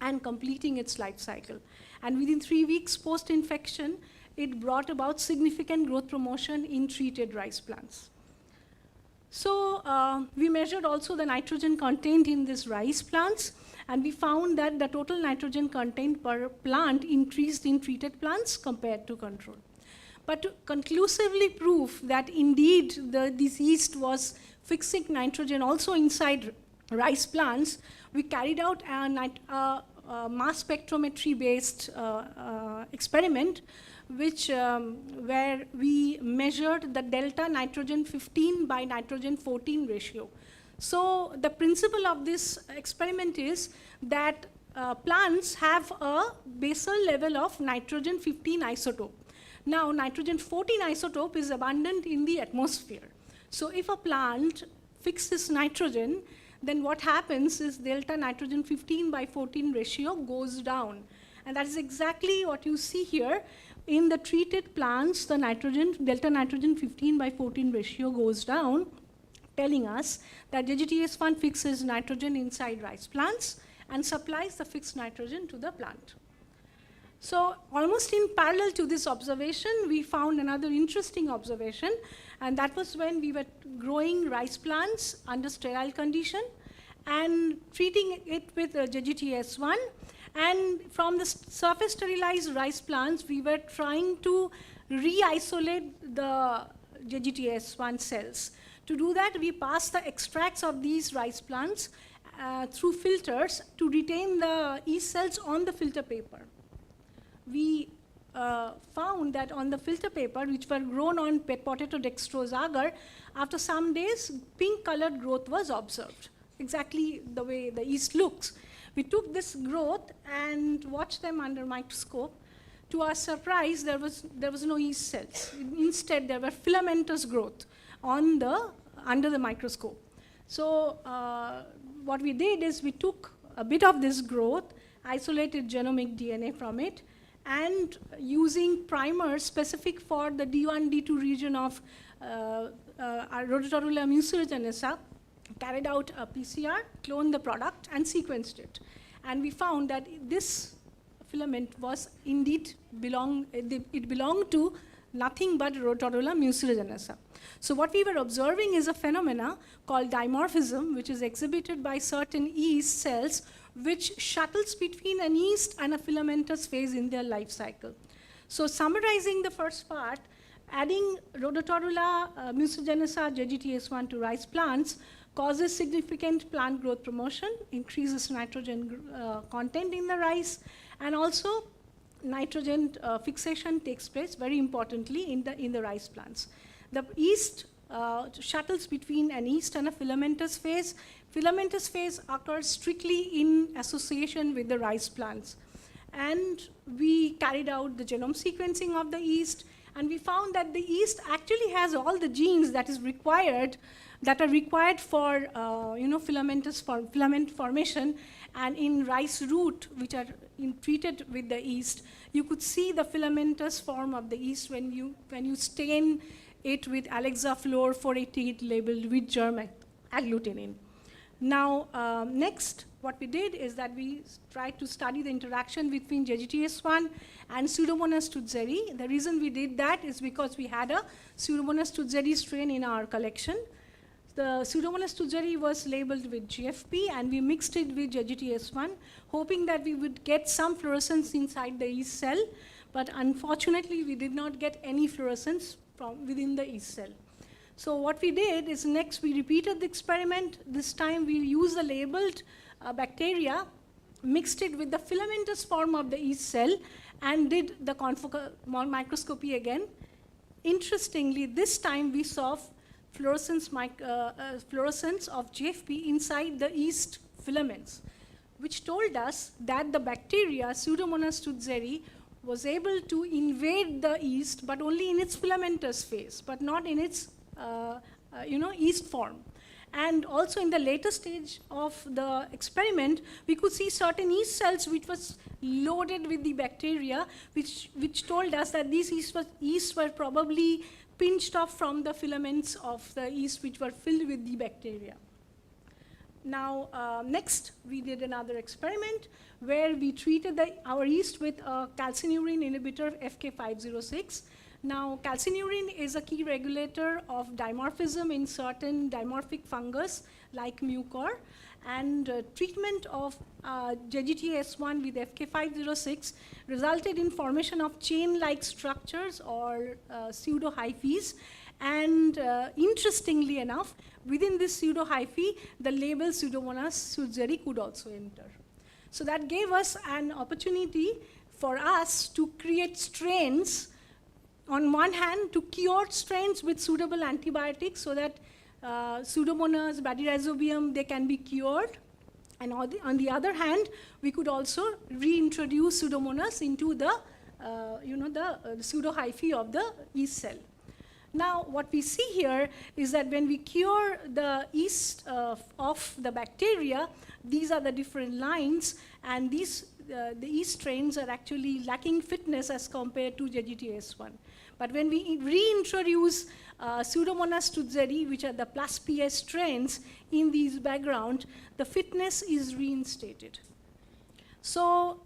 and completing its life cycle. And within 3 weeks post-infection, it brought about significant growth promotion in treated rice plants. So we measured also the nitrogen content in these rice plants, and we found that the total nitrogen content per plant increased in treated plants compared to control. But to conclusively prove that indeed this yeast was fixing nitrogen also inside rice plants, we carried out a mass spectrometry-based experiment, where we measured the delta nitrogen 15 by nitrogen 14 ratio. So the principle of this experiment is that plants have a basal level of nitrogen 15 isotope. Now nitrogen 14 isotope is abundant in the atmosphere. So if a plant fixes nitrogen, then what happens is delta nitrogen 15 by 14 ratio goes down. And that is exactly what you see here. In the treated plants, the delta nitrogen 15 by 14 ratio goes down, telling us that JGTS1 fixes nitrogen inside rice plants and supplies the fixed nitrogen to the plant. So almost in parallel to this observation, we found another interesting observation, and that was when we were growing rice plants under sterile condition and treating it with JGTS1. And from the surface sterilized rice plants, we were trying to re-isolate the JGTS1 cells. To do that, we passed the extracts of these rice plants through filters to retain the yeast cells on the filter paper. We found that on the filter paper, which were grown on potato dextrose agar, after some days, pink colored growth was observed, exactly the way the yeast looks. We took this growth and watched them under microscope. To our surprise, there was no yeast cells. Instead, there were filamentous growth under the microscope. So what we did is we took a bit of this growth, isolated genomic DNA from it, and using primers specific for the D1, D2 region of Rhodotorula mucilaginea, carried out a PCR, cloned the product, and sequenced it. And we found that this filament was indeed belonged to nothing but Rhodotorula mucilaginea. So what we were observing is a phenomena called dimorphism, which is exhibited by certain yeast cells, which shuttles between an yeast and a filamentous phase in their life cycle. So summarizing the first part, adding Rhodotorula mucigenisa JGTS1 to rice plants causes significant plant growth promotion, increases nitrogen content in the rice, and also nitrogen fixation takes place very importantly in the rice plants. The yeast shuttles between an yeast and a filamentous phase. Filamentous phase occurs strictly in association with the rice plants. And we carried out the genome sequencing of the yeast, and we found that the yeast actually has all the genes that are required for filament formation. And in rice root, which are treated with the yeast, you could see the filamentous form of the yeast when you stain it with Alexaflor 488 labeled with germ agglutinin. Now, next, what we did is that we tried to study the interaction between JGTS1 and Pseudomonas tutzeri. The reason we did that is because we had a Pseudomonas tutzeri strain in our collection. The Pseudomonas tutzeri was labeled with GFP, and we mixed it with JGTS1, hoping that we would get some fluorescence inside the yeast cell, but unfortunately, we did not get any fluorescence from within the yeast cell. So what we did is next we repeated the experiment. This time we used the labeled bacteria, mixed it with the filamentous form of the yeast cell, and did the confocal microscopy again. Interestingly, this time we saw fluorescence of GFP inside the yeast filaments, which told us that the bacteria Pseudomonas tutzeri was able to invade the yeast, but only in its filamentous phase, but not in its yeast form. And also in the later stage of the experiment, we could see certain yeast cells which was loaded with the bacteria, which told us that these yeast were probably pinched off from the filaments of the yeast which were filled with the bacteria. Now, next, we did another experiment where we treated our yeast with a calcineurin inhibitor FK506. Now, calcineurin is a key regulator of dimorphism in certain dimorphic fungus like mucor, and treatment of JGTS1 with FK506 resulted in formation of chain-like structures or pseudohyphaes. And interestingly enough, within this pseudohyphae, the label Pseudomonas tutzeri could also enter. So that gave us an opportunity for us to create strains, on one hand, to cure strains with suitable antibiotics so that Pseudomonas, Bradyrhizobium, they can be cured. And on the other hand, we could also reintroduce Pseudomonas into the pseudohyphae of the yeast cell. Now, what we see here is that when we cure the yeast of the bacteria, these are the different lines, and the yeast strains are actually lacking fitness as compared to JGTS1. But when we reintroduce Pseudomonas tutzeri, which are the plus PS strains in these background, the fitness is reinstated. So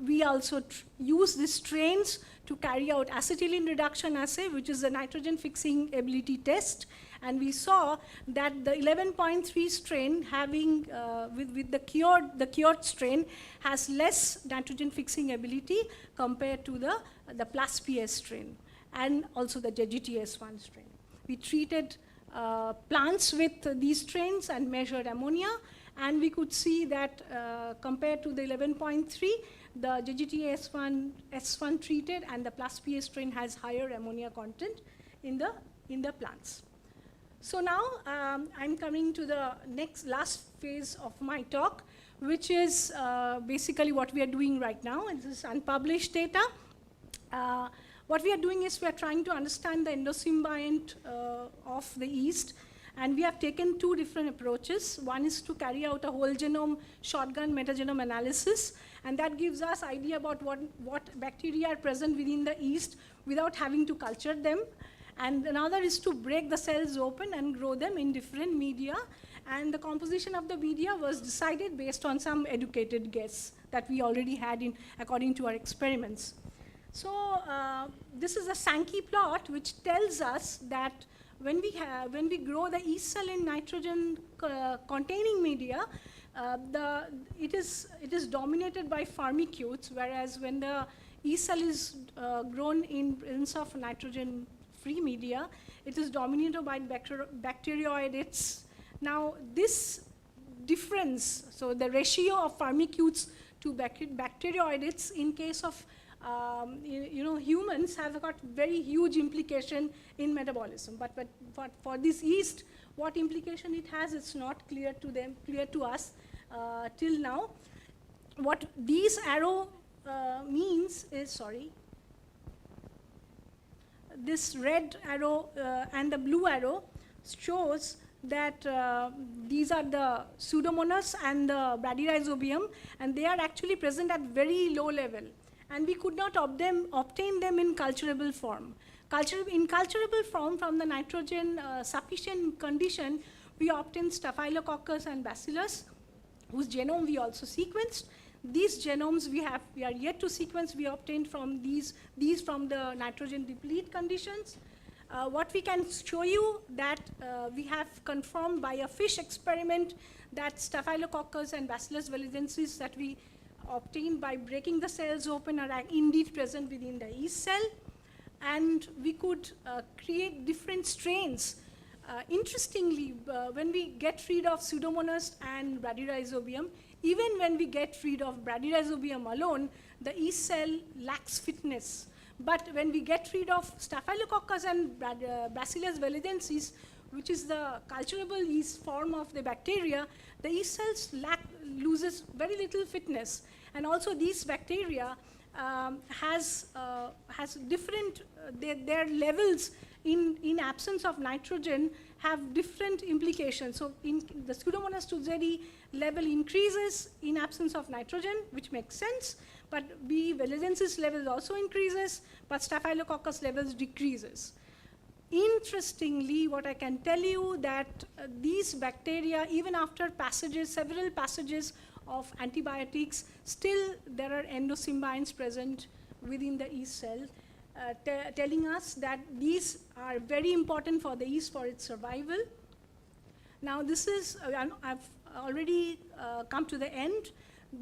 we also use these strains to carry out acetylene reduction assay, which is a nitrogen fixing ability test. And we saw that the 11.3 strain having, with the cured strain, has less nitrogen fixing ability compared to the plus PS strain, and also the JGTS1 strain. We treated plants with these strains and measured ammonia, and we could see that compared to the 11.3, the JGTS1 treated and the plus PS strain has higher ammonia content in the plants. So now I'm coming to the last phase of my talk, which is basically what we are doing right now. And this is unpublished data. What we are doing is we are trying to understand the endosymbiont of the yeast, and we have taken two different approaches. One is to carry out a whole genome shotgun metagenome analysis, and that gives us idea about what bacteria are present within the yeast without having to culture them. And another is to break the cells open and grow them in different media, and the composition of the media was decided based on some educated guess that we already had according to our experiments. So this is a Sankey plot which tells us that when we grow the yeast cell in nitrogen containing media, it is dominated by firmicutes, whereas when the yeast cell is grown in presence of nitrogen free media. It is dominated by bacteroidetes. Now, this difference, so the ratio of firmicutes to bacteroidetes in case of humans have got very huge implication in metabolism. But for this yeast, what implication it has, it's not clear to us till now. What these arrow means is, this red arrow and the blue arrow shows that these are the Pseudomonas and the Bradyrhizobium, and they are actually present at very low level. And we could not obtain them in culturable form. In culturable form, from the nitrogen sufficient condition, we obtained Staphylococcus and Bacillus, whose genome we also sequenced. These genomes we are yet to sequence. We obtained from these from the nitrogen deplete conditions. What we can show you that we have confirmed by a fish experiment that Staphylococcus and Bacillus validensis that we obtained by breaking the cells open are indeed present within the yeast cell. And we could create different strains. Interestingly, when we get rid of Pseudomonas and Bradyrhizobium, even when we get rid of Bradyrhizobium alone, the yeast cell lacks fitness. But when we get rid of Staphylococcus and Bacillus validensis, which is the culturable yeast form of the bacteria, the yeast cells loses very little fitness. And also these bacteria has different, their levels in absence of nitrogen have different implications. So in the Pseudomonas tutzeri level increases in absence of nitrogen, which makes sense, but B. validensis levels also increases, but Staphylococcus levels decreases. Interestingly, what I can tell you that these bacteria, even after several passages of antibiotics, still there are endosymbionts present within the yeast cell, telling us that these are very important for the yeast for its survival. Now this is, I've already come to the end.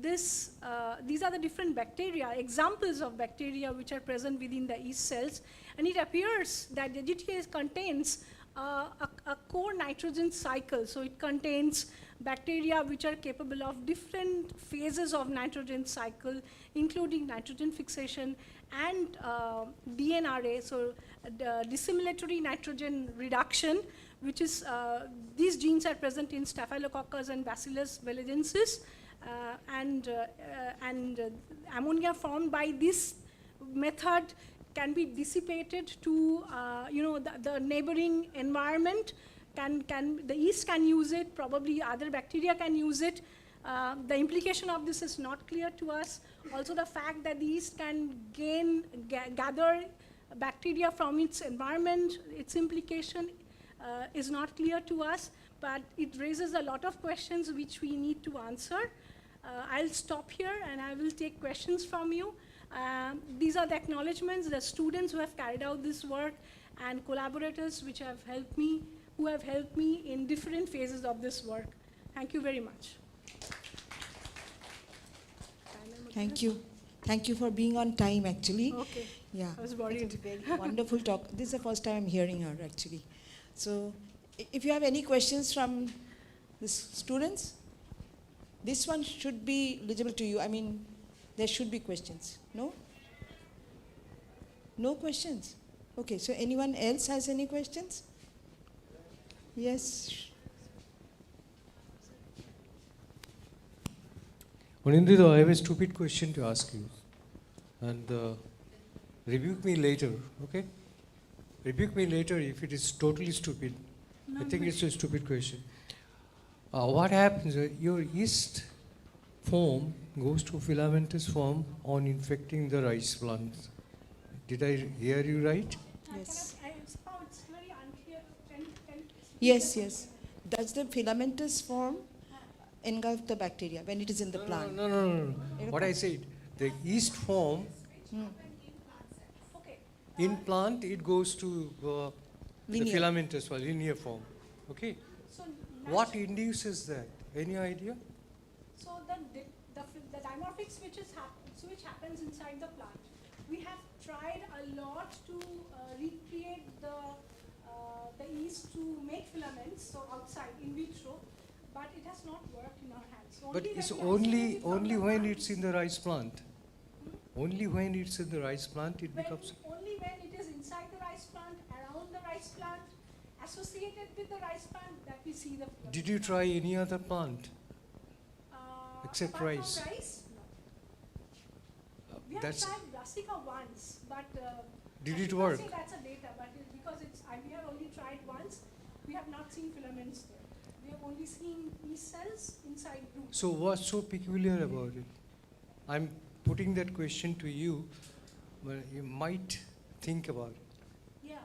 These are the different bacteria, examples of bacteria which are present within the yeast cells, and it appears that the GTA contains a core nitrogen cycle. So it contains bacteria which are capable of different phases of nitrogen cycle, including nitrogen fixation and DNRA, so dissimilatory nitrogen reduction, which is, these genes are present in Staphylococcus and Bacillus validensis, and ammonia formed by this method can be dissipated to the neighboring environment. The yeast can use it, probably other bacteria can use it. The implication of this is not clear to us. Also the fact that the yeast can gather bacteria from its environment, its implication is not clear to us, but it raises a lot of questions which we need to answer. I'll stop here and I will take questions from you. These are the acknowledgements, the students who have carried out this work and collaborators which have helped me, who have helped me in different phases of this work. Thank you very much. Thank you. Thank you for being on time, actually. Okay. Yeah. I was worried. It's a very wonderful talk. This is the first time I'm hearing her, actually. So, if you have any questions from the students, this one should be legible to you. I mean, there should be questions. No? No questions? Okay, so anyone else has any questions? Yes. Anindita, I have a stupid question to ask you. And rebuke me later, okay? Rebuke me later if it is totally stupid. I think it's a stupid question. What happens, your yeast form goes to filamentous form on infecting the rice plants. Did I hear you right? Yes. It's very unclear. Yes, yes. Does the filamentous form engulf the bacteria when it is in the plant? No. What I said, the yeast form, in plant it goes to the filamentous form, linear form. Okay? So what induces that? Any idea? So the dimorphic switch happens inside the plant. we have tried a lot to recreate the yeast to make filaments, so outside, in vitro, but it has not worked in our hands. But it's when we only isolate it from the when plant, it's in the rice plant. Only when it's in the rice plant it becomes. only when it is inside the rice plant, around the rice plant, associated with the rice plant, that we see the filament. Did you try any other plant? Except Apart rice? From rice? No. We have That's- tried brassica once, but Did I it should not work? say that's a data, but because we have only tried once, we have not seen filaments there. We have only seen yeast cells inside roots. So what's so peculiar about it? I'm putting that question to you, but you might think about it. Yeah.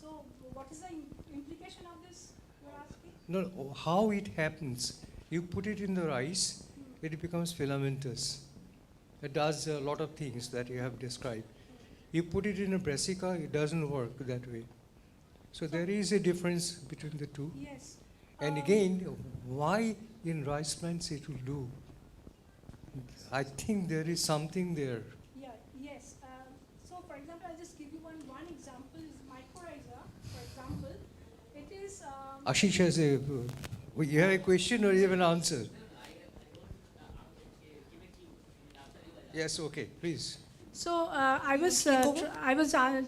So what is the implication of this you're asking? No, how it happens? You put it in the rice, it becomes filamentous. It does a lot of things that you have described. You put it in a brassica, it doesn't work that way. So there is a difference between the two. Yes. And again, why in rice plants it will do? I think there is something there. Yeah, yes. So for example, I'll just give you one example, is mycorrhiza, for example. It is... Ashish has a, you have a question or you have an answer? Yes, okay, please. So I was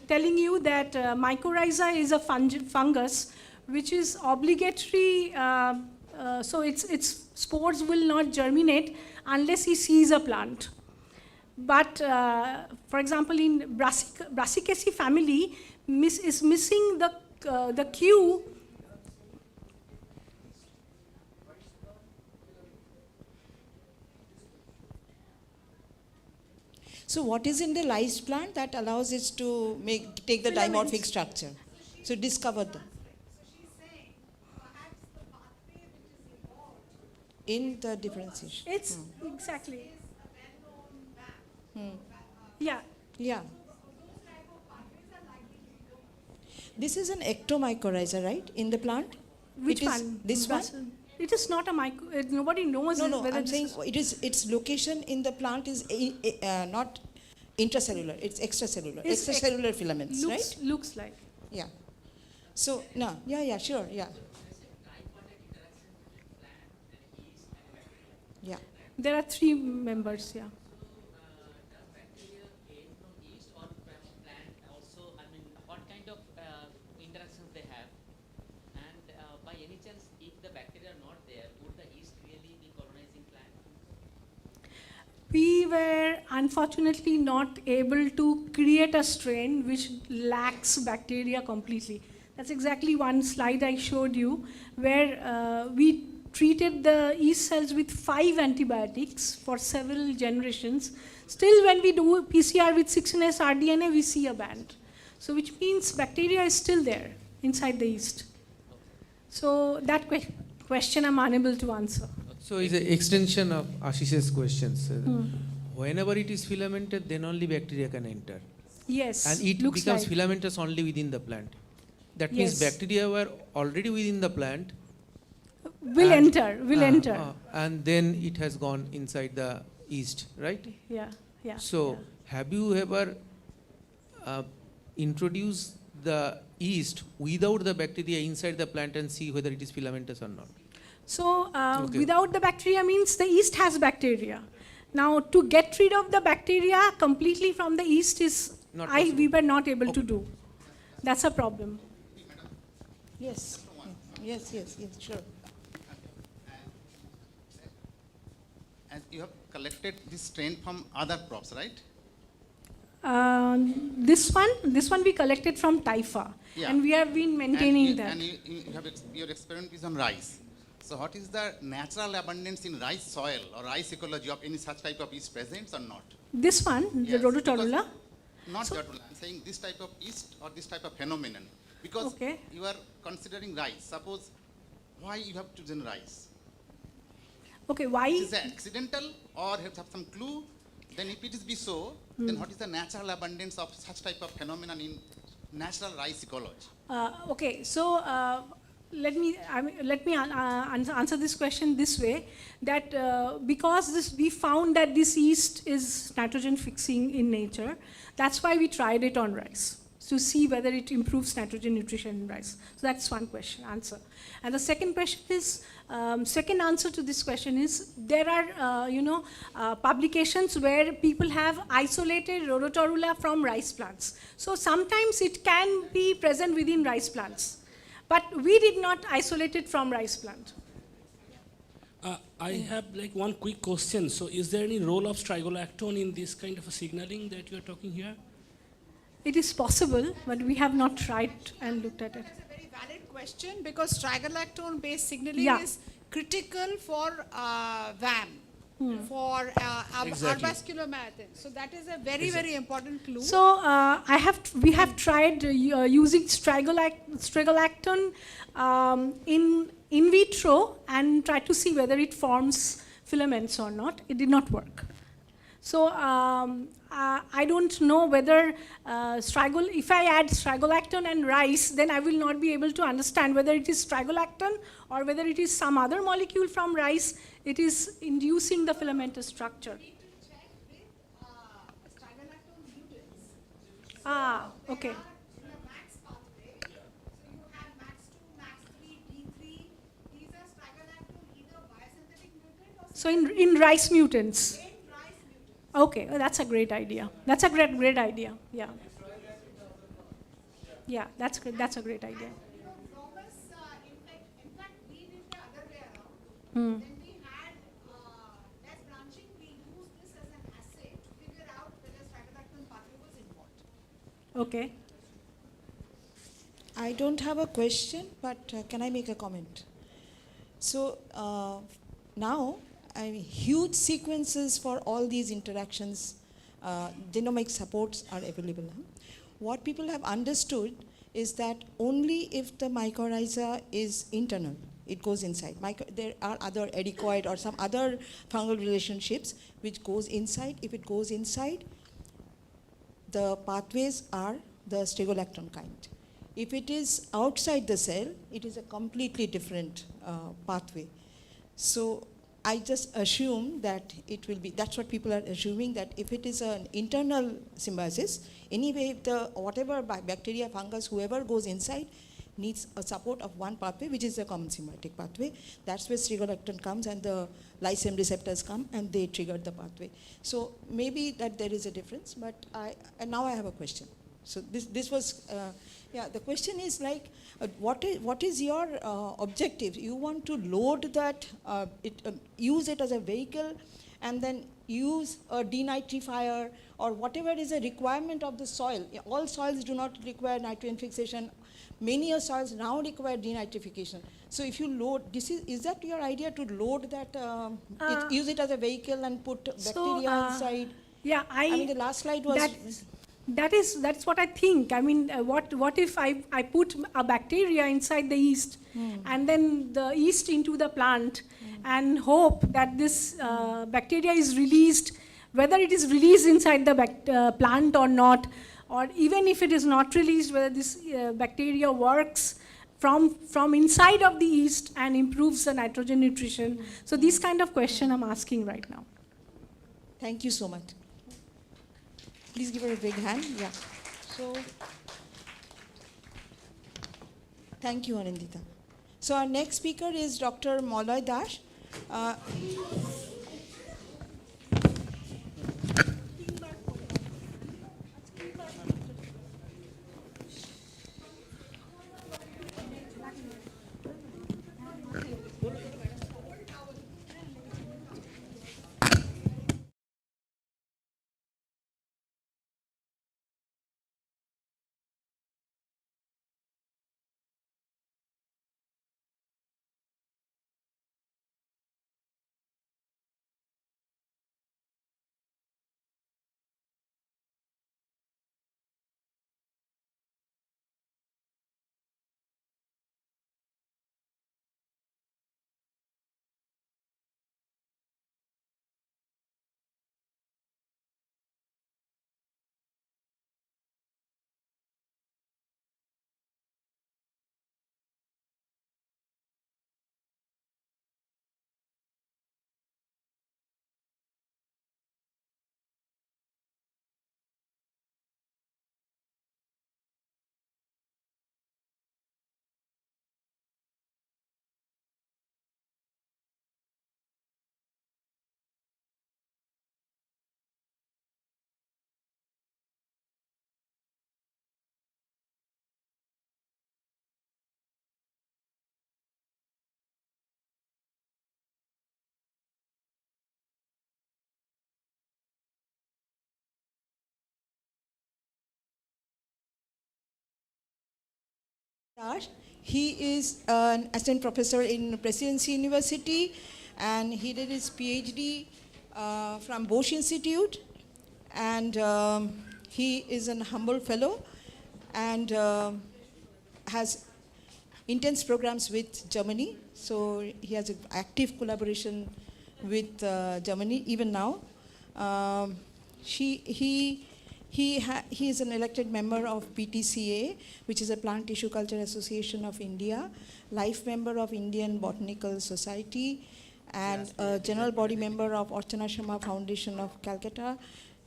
telling you that mycorrhiza is a fungus which is obligatory. So its spores will not germinate unless he sees a plant. But for example, in Brassicaceae family is missing the Q. So what is in the rice plant that allows it to take the Filaments. dimorphic structure? So discover them. In the differentiation. It's exactly. Yeah. Yeah. This is an ectomycorrhiza, right? In the plant? Which It is one? This one? It is not a nobody knows No, whether I'm this saying is- its location in the plant is not intracellular, it's extracellular. It's Extracellular filaments, right? Looks like. Yeah. So, no, yeah, sure, yeah. Yeah. There are 3 members, yeah. Does bacteria gain from yeast or from plant also? I mean, what kind of interactions they have? And by any chance, if the bacteria are not there, would the yeast really be colonizing plant? We were unfortunately not able to create a strain which lacks bacteria completely. That's exactly one slide I showed you, where we treated the yeast cells with 5 antibiotics for several generations. Still, when we do PCR with 6NS rDNA, we see a band. So which means bacteria is still there inside the yeast. So that question I'm unable to answer. So it's an extension of Ashish's questions. Whenever it is filamented, then only bacteria can enter. Yes, And it looks becomes like. filamentous only within the plant. That means Yes. bacteria were already within the plant. Will enter. And then it has gone inside the yeast, right? Yeah. So have you ever introduced the yeast without the bacteria inside the plant and see whether it is filamentous or not? So Okay. without the bacteria means the yeast has bacteria. Now to get rid of the bacteria completely from the yeast is we were not able to do. That's a problem. Yes. Yes, sure. And you have collected this strain from other crops, right? This one we collected from Taifa, Yeah. and we have been maintaining that. And you have your experiment is on rice. So what is the natural abundance in rice soil or rice ecology of any such type of yeast presents or not? This one, the Yes, Rhodotorula. Not Rhodotorula. I'm saying this type of yeast or this type of phenomenon. Because you are considering rice. Suppose why you have chosen rice? Okay, why? Is it accidental or have some clue? Then if it is be so, then what is the natural abundance of such type of phenomenon in natural rice ecology? Okay, so answer this question this way, that because we found that this yeast is nitrogen fixing in nature, that's why we tried it on rice, to see whether it improves nitrogen nutrition in rice. So that's one answer. And the second question is, second answer to this question is, there are publications where people have isolated rhodotorula from rice plants. So sometimes it can be present within rice plants. But we did not isolate it from rice plant. I have like one quick question. So is there any role of strigolactone in this kind of a signaling that you are talking here? It is possible, but we have not tried and looked at it. That's a very valid question, because strigolactone based signaling is critical for VAM. For arbuscular marathon. So that is a very, very important clue. So we have tried using strigolactone in vitro and tried to see whether it forms filaments or not. It did not work. So I don't know whether if I add strigolactone and rice, then I will not be able to understand whether it is strigolactone or whether it is some other molecule from rice. It is inducing the filamentous structure. We need to check with strigolactone mutants. Okay. In the MAX pathway, so you have MAX2, MAX3, D3. These are strigolactone either biosynthetic mutant or... So in rice mutants. Okay, well, that's a great idea. That's a great idea. Yeah. Yeah, that's a great idea. Thomas, in fact, we did the other way around. Hmm. When we had less branching, we used this as an assay to figure out whether strigolactone pathway was involved. Okay. I don't have a question, but can I make a comment? So now, huge sequences for all these interactions, genomic supports are available. What people have understood is that only if the mycorrhiza is internal, it goes inside. There are other adicoid or some other fungal relationships which goes inside. If it goes inside, the pathways are the strigolactone kind. If it is outside the cell, it is a completely different pathway. So I just assume that it will be, that's what people are assuming, that if it is an internal symbiosis, anyway, whatever bacteria, fungus, whoever goes inside needs a support of one pathway, which is a common symbiotic pathway. That's where strigolactone comes and the lysine receptors come and they trigger the pathway. So maybe that there is a difference, but and now I have a question. So this was, the question is like, what is your objective? You want to load that, use it as a vehicle, and then use a denitrifier or whatever is a requirement of the soil. All soils do not require nitrogen fixation. Many soils now require denitrification. So if you load, is that your idea, to load that, use it as a vehicle and put bacteria inside? Yeah, I mean, the last slide was... That's what I think. I mean, what if I put a bacteria inside the yeast and then the yeast into the plant and hope that this bacteria is released, whether it is released inside the plant or not, or even if it is not released, whether this bacteria works from inside of the yeast and improves the nitrogen nutrition. So this kind of question I'm asking right now. Thank you so much. Please give her a big hand. Yeah. So, thank you, Anindita. So our next speaker is Dr. Maloy Dash. He is an assistant professor in Presidency University, and he did his PhD from Bosch Institute, and he is an humble fellow and has intense programs with Germany. So he has an active collaboration with Germany even now. He is an elected member of PTCA, which is a Plant Tissue Culture Association of India, life member of Indian Botanical Society, and a general body member of Archana Sharma Foundation of Calcutta,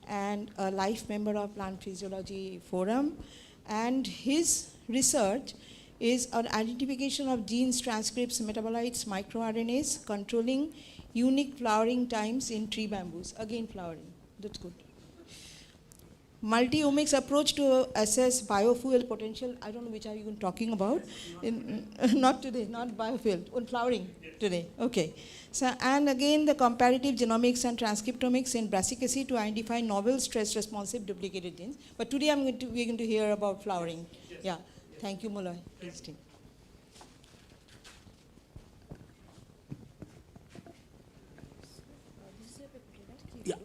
and a life member of Plant Physiology Forum. And his research is on identification of genes, transcripts, metabolites, microRNAs, controlling unique flowering times in tree bamboos. Again, flowering. That's good. Multi-omics approach to assess biofuel potential. I don't know which are you talking about. Not today, not biofuel, on flowering today. Okay. So, and again, the comparative genomics and transcriptomics in brassicaceae to identify novel stress-responsive duplicated genes. But today we're going to hear about flowering. Yes. Yeah. Thank you, Mullah. Please take. Yeah.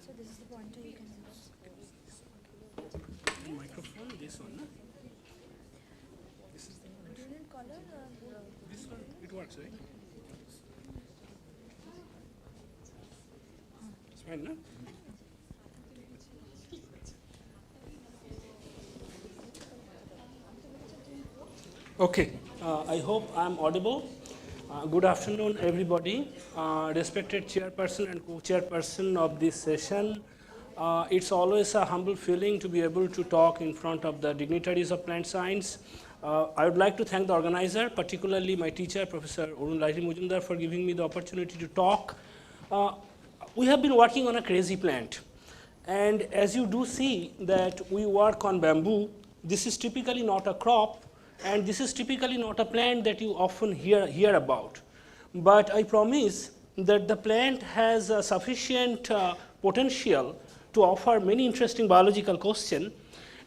So this is the pointer you can use. Microphone, this one. This is the Do you need color or this one. It works, right? It's fine, no? Okay, I hope I'm audible. Good afternoon, everybody. Respected chairperson and co-chairperson of this session. It's always a humble feeling to be able to talk in front of the dignitaries of plant science. I would like to thank the organizer, particularly my teacher, Professor Arun Laiti Mujumdar, for giving me the opportunity to talk. We have been working on a crazy plant. And as you do see that we work on bamboo, this is typically not a crop, and this is typically not a plant that you often hear about. But I promise that the plant has a sufficient potential to offer many interesting biological questions.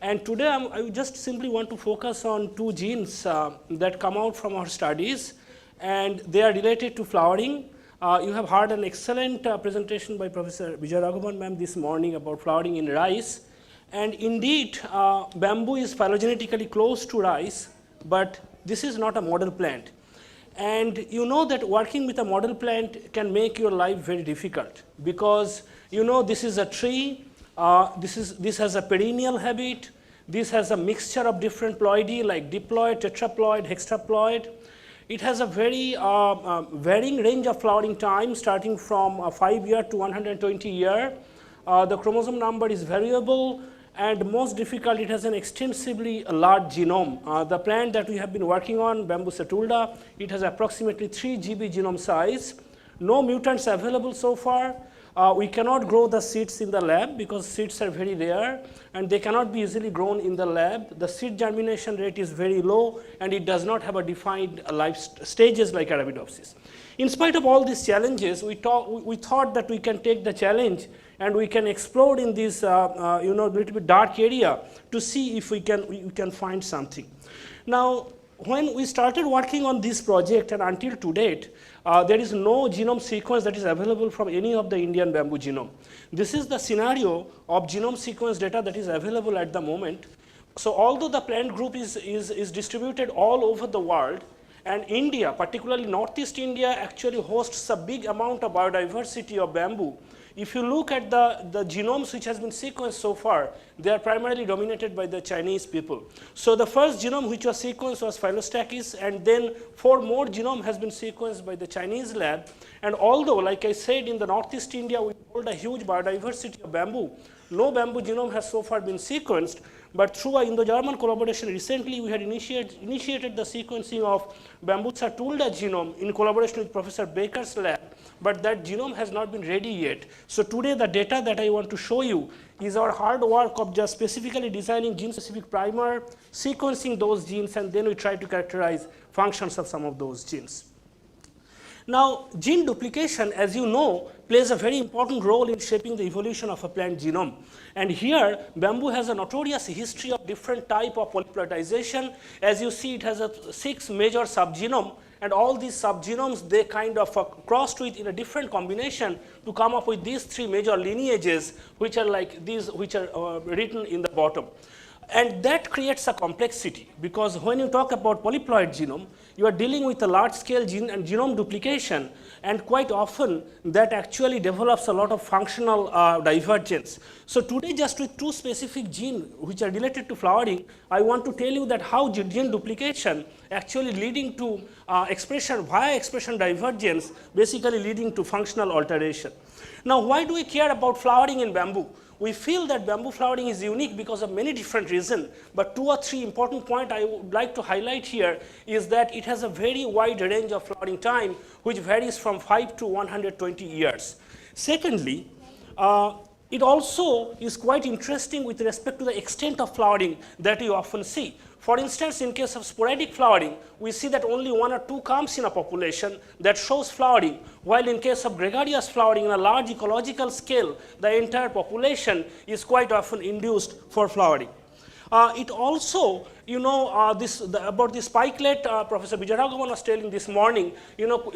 And today I just simply want to focus on two genes that come out from our studies, and they are related to flowering. You have heard an excellent presentation by Professor Vijay Raghavan ma'am this morning about flowering in rice. And indeed, bamboo is phylogenetically close to rice, but this is not a model plant. And you know that working with a model plant can make your life very difficult, because you know this is a tree, this has a perennial habit, this has a mixture of different ploidy like diploid, tetraploid, hexaploid. It has a very varying range of flowering time, starting from 5 year to 120 year. The chromosome number is variable, and most difficult, it has an extensively large genome. The plant that we have been working on, Bamboo setulda, it has approximately 3 GB genome size. No mutants available so far. We cannot grow the seeds in the lab because seeds are very rare and they cannot be easily grown in the lab. The seed germination rate is very low and it does not have a defined life stages like Arabidopsis. In spite of all these challenges, we thought that we can take the challenge and we can explore in this little bit dark area to see if we can find something. Now, when we started working on this project and until to date, there is no genome sequence that is available from any of the Indian bamboo genome. This is the scenario of genome sequence data that is available at the moment. So although the plant group is distributed all over the world, and India, particularly Northeast India, actually hosts a big amount of biodiversity of bamboo. If you look at the genomes which has been sequenced so far, they are primarily dominated by the Chinese people. So the first genome which was sequenced was Phylostachys, and then 4 more genome has been sequenced by the Chinese lab. And although, like I said, in the Northeast India, we hold a huge biodiversity of bamboo, no bamboo genome has so far been sequenced. But through our Indo-German collaboration recently, we had initiated the sequencing of Bamboo setulda genome in collaboration with Professor Baker's lab, but that genome has not been ready yet. So today the data that I want to show you is our hard work of just specifically designing gene-specific primer, sequencing those genes, and then we try to characterize functions of some of those genes. Now, gene duplication, as you know, plays a very important role in shaping the evolution of a plant genome. And here, bamboo has a notorious history of different type of polyploidization. As you see, it has 6 major subgenome, and all these subgenomes, they kind of crossed with in a different combination to come up with these 3 major lineages, which are like these, which are written in the bottom. And that creates a complexity, because when you talk about polyploid genome, you are dealing with a large scale gene and genome duplication, and quite often that actually develops a lot of functional divergence. So today, just with 2 specific genes which are related to flowering, I want to tell you that how gene duplication actually leading to expression via expression divergence, basically leading to functional alteration. Now, why do we care about flowering in bamboo? We feel that bamboo flowering is unique because of many different reasons, but 2 or 3 important points I would like to highlight here is that it has a very wide range of flowering time, which varies from 5 to 120 years. Secondly, it also is quite interesting with respect to the extent of flowering that you often see. For instance, in case of sporadic flowering, we see that only 1 or 2 comes in a population that shows flowering, while in case of gregarious flowering in a large ecological scale, the entire population is quite often induced for flowering. It also, you know, about the spikelet, Professor Vijayaraghavan was telling this morning, you know,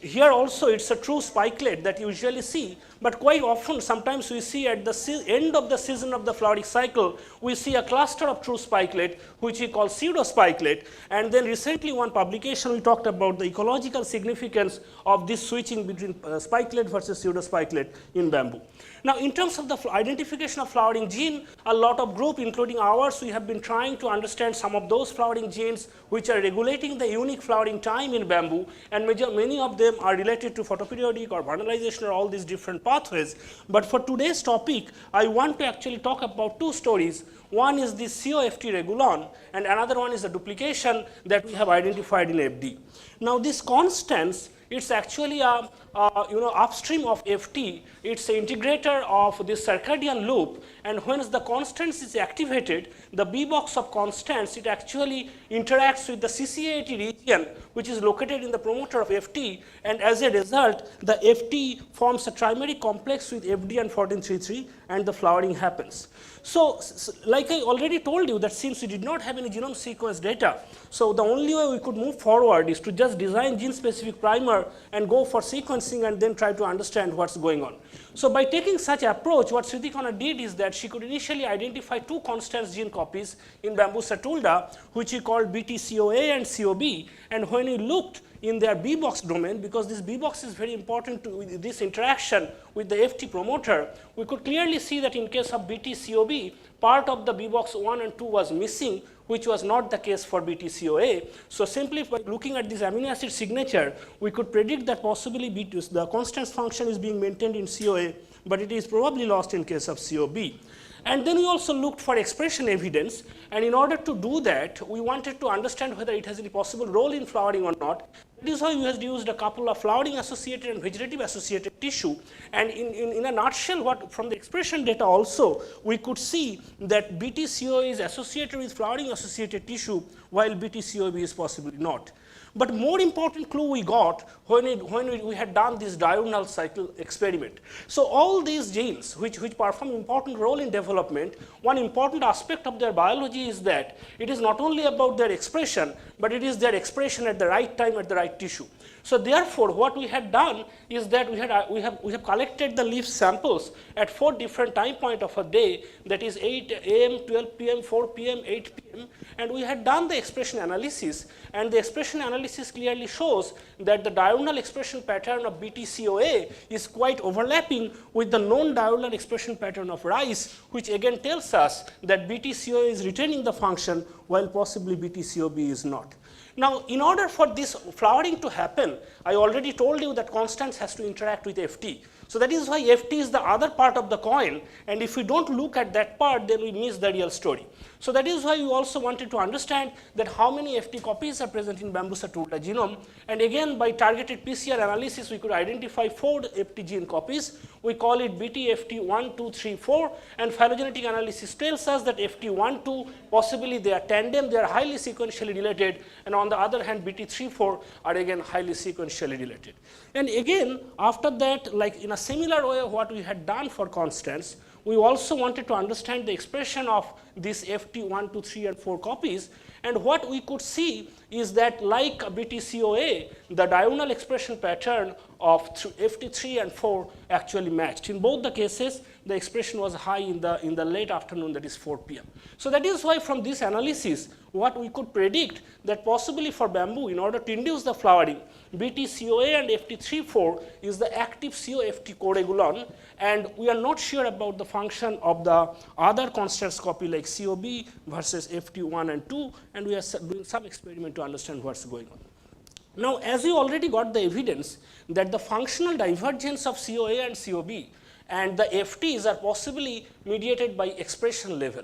here also it's a true spikelet that you usually see, but quite often sometimes we see at the end of the season of the flowering cycle, we see a cluster of true spikelet, which we call pseudo spikelet, and then recently one publication we talked about the ecological significance of this switching between spikelet versus pseudo spikelet in bamboo. Now, in terms of the identification of flowering gene, a lot of group, including ours, we have been trying to understand some of those flowering genes which are regulating the unique flowering time in bamboo, and many of them are related to photoperiodic or vernalization or all these different pathways. But for today's topic, I want to actually talk about 2 stories. One is the COFT regulon, and another one is the duplication that we have identified in FD. Now, these constants, it's actually a upstream of FT. It's an integrator of this circadian loop, and when the constants is activated, the B box of constants, it actually interacts with the CCA80 region, which is located in the promoter of FT, and as a result, the FT forms a trimeric complex with FD and 1433, and the flowering happens. So, like I already told you, that since we did not have any genome sequence data, so the only way we could move forward is to just design gene-specific primer and go for sequencing and then try to understand what's going on. So, by taking such approach, what Sritikana did is that she could initially identify 2 constant gene copies in bamboo satulda, which he called BTCOA and COB, and when he looked in their B box domain, because this B box is very important to this interaction with the FT promoter, we could clearly see that in case of BTCOB, part of the B box 1 and 2 was missing, which was not the case for BTCOA. So simply by looking at this amino acid signature, we could predict that possibly the constant function is being maintained in COA, but it is probably lost in case of COB. And then we also looked for expression evidence, and in order to do that, we wanted to understand whether it has any possible role in flowering or not. That is why we have used a couple of flowering associated and vegetative associated tissue, and in a nutshell, what from the expression data also, we could see that BTCO is associated with flowering associated tissue, while BTCOB is possibly not. But more important clue we got when we had done this diurnal cycle experiment. So all these genes which perform important role in development, one important aspect of their biology is that it is not only about their expression, but it is their expression at the right time at the right tissue. So therefore, what we had done is that we have collected the leaf samples at 4 different time points of a day, that is 8 a.m., 12 p.m., 4 p.m., 8 p.m. And we had done the expression analysis, and the expression analysis clearly shows that the diurnal expression pattern of BTCOA is quite overlapping with the known diurnal expression pattern of rice, which again tells us that BTCOA is retaining the function while possibly BTCOB is not. Now, in order for this flowering to happen, I already told you that constants has to interact with FT. So that is why FT is the other part of the coin, and if we don't look at that part, then we miss the real story. So that is why we also wanted to understand that how many FT copies are present in bamboo sativa genome. And again, by targeted PCR analysis, we could identify 4 FT gene copies. We call it BTFT1, 2, 3, 4. And phylogenetic analysis tells us that FT1, 2, possibly they are tandem, they are highly sequentially related. And on the other hand, BT3, 4 are again highly sequentially related. And again, after that, like in a similar way, what we had done for constants, we also wanted to understand the expression of these FT1, 2, 3, and 4 copies. And what we could see is that like BTCOA, the diurnal expression pattern of FT3 and 4 actually matched. In both the cases, the expression was high in the late afternoon, that is 4 p.m. So that is why from this analysis, what we could predict that possibly for bamboo, in order to induce the flowering, BTCOA and FT34 is the active COFT coregulon, and we are not sure about the function of the other constants copy like COB versus FT1 and 2, and we are doing some experiment to understand what's going on. Now, as we already got the evidence that the functional divergence of COA and COB and the FTs are possibly mediated by expression level.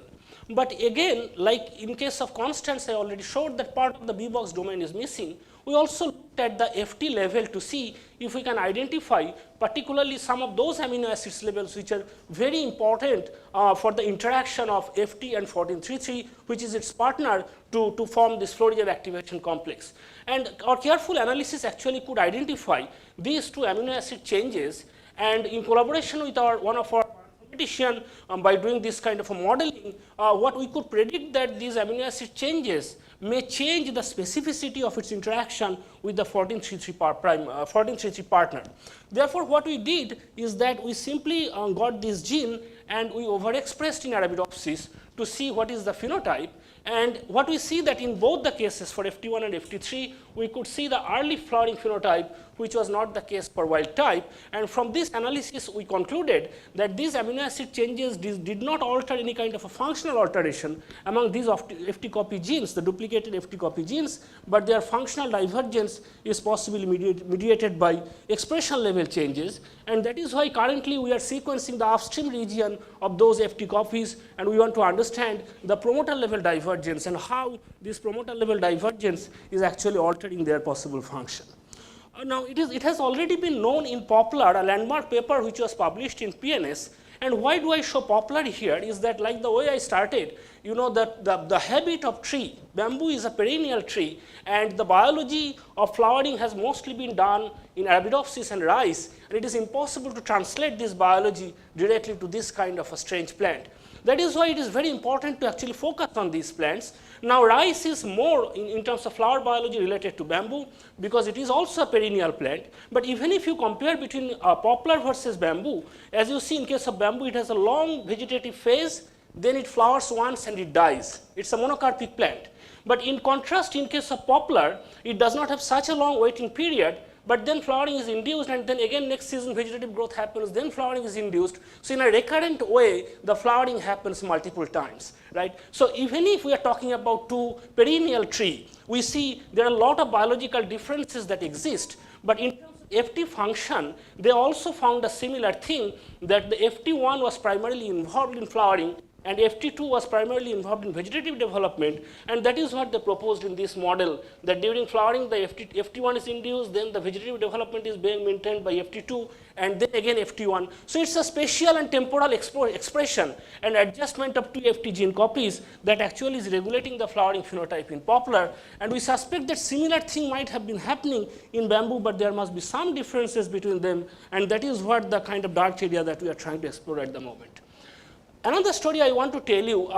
But again, like in case of constants, I already showed that part of the B-box domain is missing. We also looked at the FT level to see if we can identify particularly some of those amino acids levels which are very important for the interaction of FT and 1433, which is its partner to form this Florian activation complex. And our careful analysis actually could identify these 2 amino acid changes, and in collaboration with one of our competition by doing this kind of a modeling, what we could predict that these amino acid changes may change the specificity of its interaction with the 1433 partner. Therefore, what we did is that we simply got this gene and we overexpressed in Arabidopsis to see what is the phenotype. And what we see that in both the cases for FT1 and FT3, we could see the early flowering phenotype, which was not the case for wild type. And from this analysis, we concluded that these amino acid changes did not alter any kind of a functional alteration among these FT copy genes, the duplicated FT copy genes, but their functional divergence is possibly mediated by expression level changes. And that is why currently we are sequencing the upstream region of those FT copies, and we want to understand the promoter level divergence and how this promoter level divergence is actually altering their possible function. Now, it has already been known in Poplar, a landmark paper which was published in PNS. And why do I show Poplar here is that, like the way I started, you know that the habit of tree, bamboo is a perennial tree, and the biology of flowering has mostly been done in Arabidopsis and rice, and it is impossible to translate this biology directly to this kind of a strange plant. That is why it is very important to actually focus on these plants. Now, rice is more in terms of flower biology related to bamboo because it is also a perennial plant. But even if you compare between poplar versus bamboo, as you see in case of bamboo, it has a long vegetative phase, then it flowers once and it dies. It's a monocarpic plant. But in contrast, in case of poplar, it does not have such a long waiting period, but then flowering is induced, and then again next season vegetative growth happens, then flowering is induced. So in a recurrent way, the flowering happens multiple times, right? So even if we are talking about 2 perennial tree, we see there are a lot of biological differences that exist, but in terms of FT function, they also found a similar thing, that the FT1 was primarily involved in flowering, and FT2 was primarily involved in vegetative development, and that is what they proposed in this model, that during flowering the FT1 is induced, then the vegetative development is being maintained by FT2, and then again FT1. So it's a spatial and temporal expression and adjustment of 2 FT gene copies that actually is regulating the flowering phenotype in poplar, and we suspect that similar thing might have been happening in bamboo, but there must be some differences between them, and that is what the kind of dark area that we are trying to explore at the moment. Another story I want to tell you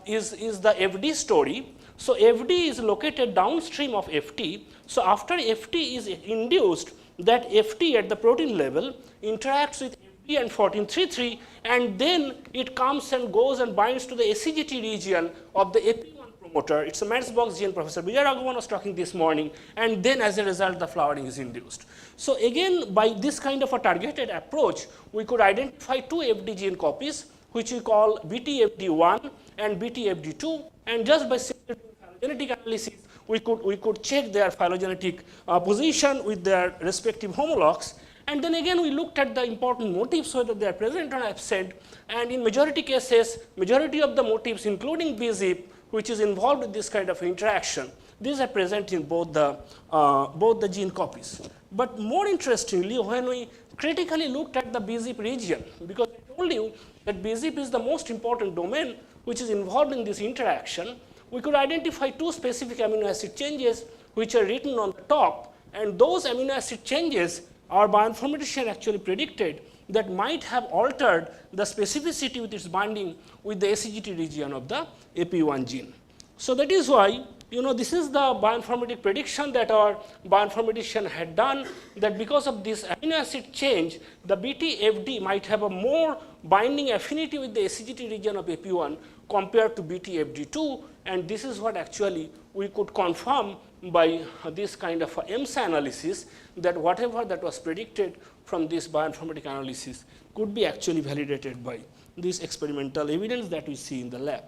is the FD story. So FD is located downstream of FT. So after FT is induced, that FT at the protein level interacts with FT and 1433, and then it comes and goes and binds to the ACGT region of the AP1 promoter. It's a Matchbox gene. Professor Vijay Raghavan was talking this morning, and then as a result, the flowering is induced. So again, by this kind of a targeted approach, we could identify 2 FD gene copies, which we call BTFD1 and BTFD2, and just by phylogenetic analysis, we could check their phylogenetic position with their respective homologs. And then again, we looked at the important motifs, whether they are present or absent, and in majority cases, majority of the motifs, including BZIP, which is involved with this kind of interaction. These are present in both the gene copies. But more interestingly, when we critically looked at the BZIP region, because I told you that BZIP is the most important domain which is involved in this interaction, we could identify two specific amino acid changes which are written on the top, and those amino acid changes our bioinformatician actually predicted that might have altered the specificity with its binding with the ACGT region of the AP1 gene. So that is why, this is the bioinformatic prediction that our bioinformatician had done, that because of this amino acid change, the BTFD might have a more binding affinity with the ACGT region of AP1 compared to BTFD2, and this is what actually we could confirm by this kind of EMSA analysis, that whatever that was predicted from this bioinformatic analysis could be actually validated by this experimental evidence that we see in the lab.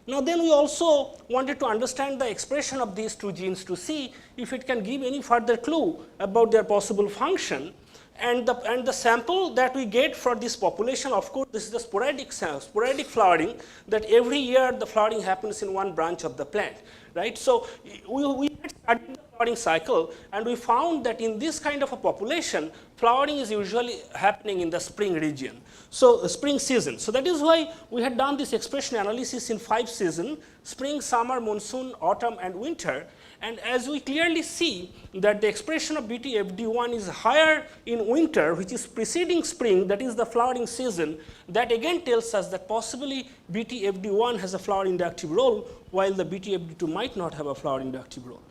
Now then we also wanted to understand the expression of these two genes to see if it can give any further clue about their possible function. And the sample that we get for this population, of course, this is the sporadic flowering, that every year the flowering happens in one branch of the plant, right? So we had studied the flowering cycle, and we found that in this kind of a population, flowering is usually happening in the spring region, so spring season. So that is why we had done this expression analysis in 5 seasons: spring, summer, monsoon, autumn, and winter. And as we clearly see that the expression of BTFD1 is higher in winter, which is preceding spring, that is the flowering season, that again tells us that possibly BTFD1 has a flower inductive role, while the BTFD2 might not have a flower inductive role.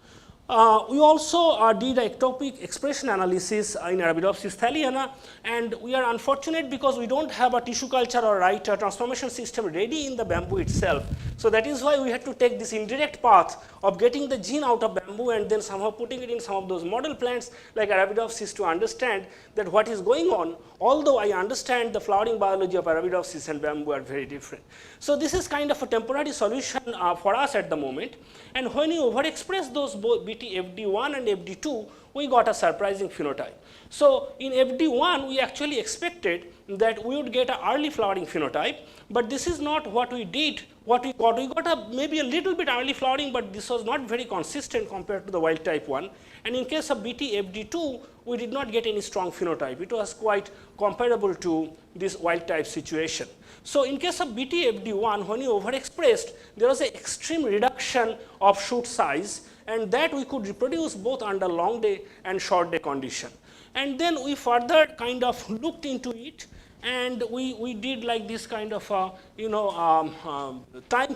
We also did a ectopic expression analysis in Arabidopsis thaliana, and we are unfortunate because we don't have a tissue culture or transformation system ready in the bamboo itself. So that is why we had to take this indirect path of getting the gene out of bamboo and then somehow putting it in some of those model plants like Arabidopsis to understand that what is going on, although I understand the flowering biology of Arabidopsis and bamboo are very different. So this is kind of a temporary solution for us at the moment. And when you overexpress those both BTFD1 and FD2, we got a surprising phenotype. So in FD1, we actually expected that we would get an early flowering phenotype, but this is not what we did. What we got maybe a little bit early flowering, but this was not very consistent compared to the wild type one. And in case of BTFD2, we did not get any strong phenotype. It was quite comparable to this wild type situation. So in case of BTFD1, when you overexpressed, there was an extreme reduction of shoot size, and that we could reproduce both under long day and short day condition. And then we further kind of looked into it, and we did like this kind of time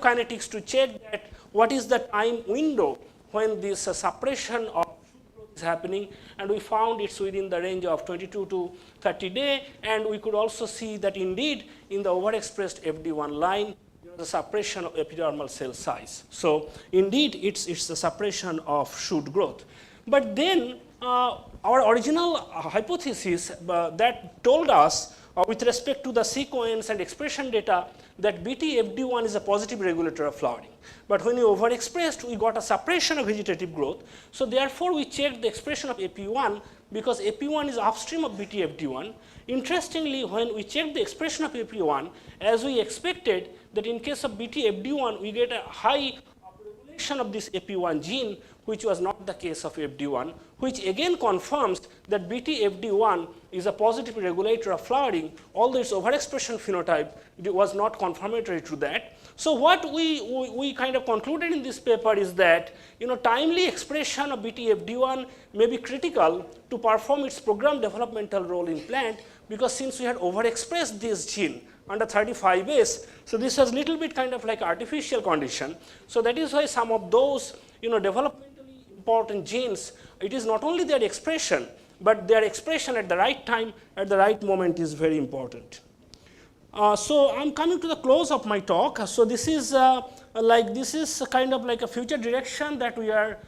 kinetics to check that what is the time window when this suppression of shoot growth is happening, and we found it's within the range of 22 to 30 days, and we could also see that indeed in the overexpressed FD1 line there was a suppression of epidermal cell size. So indeed it's the suppression of shoot growth. But then our original hypothesis that told us with respect to the sequence and expression data that BTFD1 is a positive regulator of flowering. But when we overexpressed, we got a suppression of vegetative growth. So therefore, we checked the expression of AP1 because AP1 is upstream of BTFD1. Interestingly, when we checked the expression of AP1, as we expected that in case of BTFD1, we get a high upregulation of this AP1 gene, which was not the case of FD1, which again confirms that BTFD1 is a positive regulator of flowering, although its overexpression phenotype was not confirmatory to that. So what we kind of concluded in this paper is that timely expression of BTFD1 may be critical to perform its program developmental role in plant, because since we had overexpressed this gene under 35S, so this was little bit kind of like artificial condition. So that is why some of those developmentally important genes, it is not only their expression, but their expression at the right time, at the right moment is very important. So I'm coming to the close of my talk. So this is kind of like a future direction that we are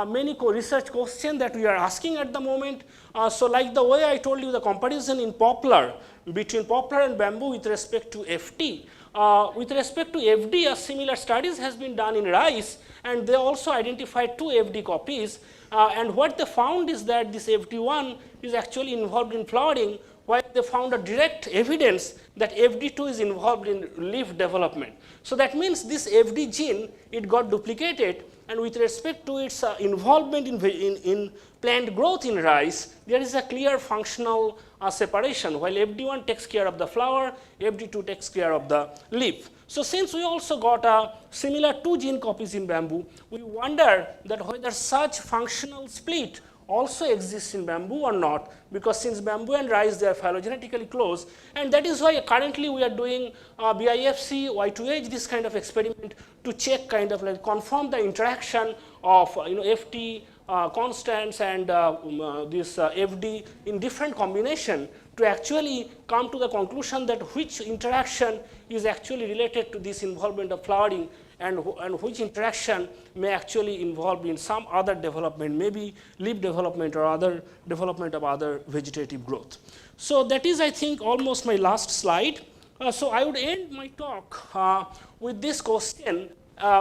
many research questions that we are asking at the moment. So like the way I told you, the comparison in poplar between poplar and bamboo with respect to FT. With respect to FD, similar studies has been done in rice, and they also identified 2 FD copies. And what they found is that this FD1 is actually involved in flowering, while they found a direct evidence that FD2 is involved in leaf development. So that means this FD gene, it got duplicated, and with respect to its involvement in plant growth in rice, there is a clear functional separation. While FD1 takes care of the flower, FD2 takes care of the leaf. So since we also got a similar 2 gene copies in bamboo, we wonder that whether such functional split also exists in bamboo or not, because since bamboo and rice, they are phylogenetically close, and that is why currently we are doing BIFC, Y2H, this kind of experiment to check, kind of like confirm the interaction of FT constants and this FD in different combination to actually come to the conclusion that which interaction is actually related to this involvement of flowering, and which interaction may actually involve in some other development, maybe leaf development or other development of other vegetative growth. So that is, I think, almost my last slide. So I would end my talk with this question,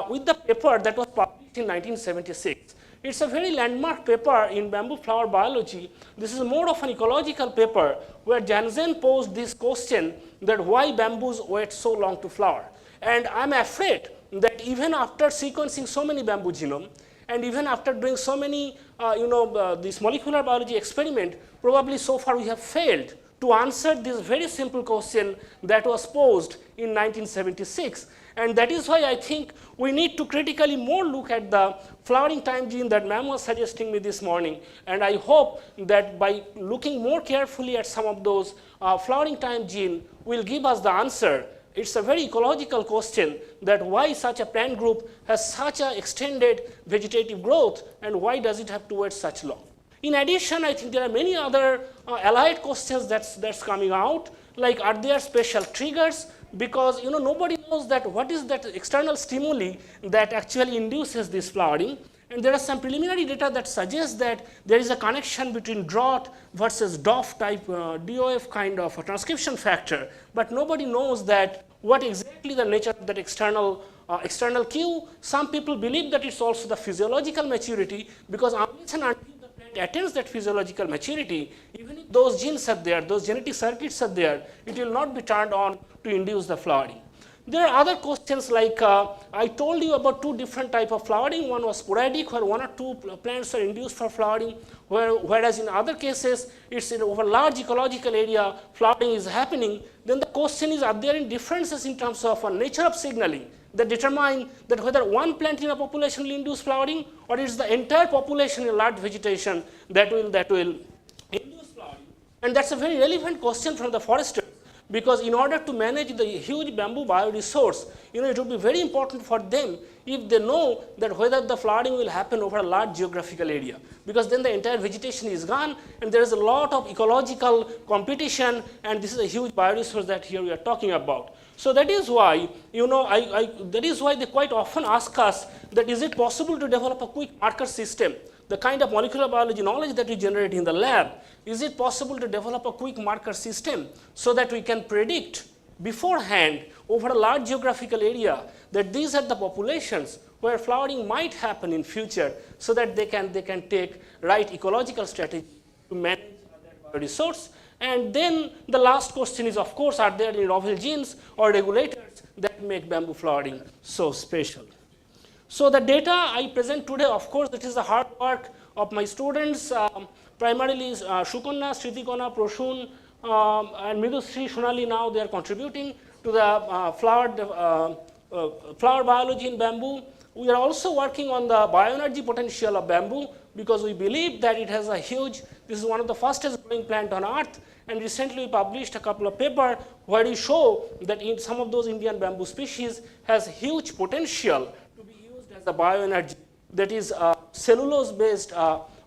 with the paper that was published in 1976. It's a very landmark paper in bamboo flower biology. This is more of an ecological paper where Jansen posed this question that why bamboos wait so long to flower. And I'm afraid that even after sequencing so many bamboo genome, and even after doing so many this molecular biology experiment, probably so far we have failed to answer this very simple question that was posed in 1976. And that is why I think we need to critically more look at the flowering time gene that ma'am was suggesting me this morning. And I hope that by looking more carefully at some of those flowering time gene will give us the answer. It's a very ecological question that why such a plant group has such an extended vegetative growth, and why does it have to wait such long. In addition, I think there are many other allied questions that's coming out, like are there special triggers? Because nobody knows that what is that external stimuli that actually induces this flowering. And there are some preliminary data that suggests that there is a connection between drought versus DOF type, DOF kind of a transcription factor. But nobody knows that what exactly the nature of that external cue. Some people believe that it's also the physiological maturity, because unless and until the plant attains that physiological maturity, even if those genes are there, those genetic circuits are there, it will not be turned on to induce the flowering. There are other questions like I told you about 2 different types of flowering. One was sporadic, where 1 or 2 plants are induced for flowering, whereas in other cases, it's in over large ecological area, flowering is happening. Then the question is, are there any differences in terms of nature of signaling that determine that whether one plant in a population will induce flowering, or it's the entire population in large vegetation that will induce flowering? And that's a very relevant question from the foresters. Because in order to manage the huge bamboo bioresource, it would be very important for them if they know that whether the flowering will happen over a large geographical area. Because then the entire vegetation is gone, and there is a lot of ecological competition, and this is a huge bioresource that here we are talking about. So that is why, that is why they quite often ask us that is it possible to develop a quick marker system, the kind of molecular biology knowledge that we generate in the lab, is it possible to develop a quick marker system so that we can predict beforehand over a large geographical area that these are the populations where flowering might happen in future, so that they can take right ecological strategy to manage that bioresource. And then the last question is, of course, are there any novel genes or regulators that make bamboo flowering so special? So the data I present today, of course, it is the hard work of my students, primarily Shukanna, Sritikona, Proshun, and Midusri, Shunali. Now they are contributing to the flower biology in bamboo. We are also working on the bioenergy potential of bamboo, because we believe that it has a huge, this is one of the fastest growing plant on earth. And recently we published a couple of papers where we show that in some of those Indian bamboo species has huge potential to be used as a bioenergy, that is cellulose-based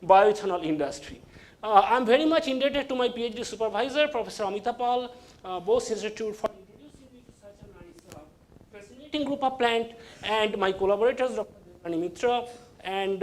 bioethanol industry. I'm very much indebted to my PhD supervisor, Professor Amita Pal, Bose Institute, for introducing me to such a nice, fascinating group of plant, and my collaborators, Dr. Devani Mitra, and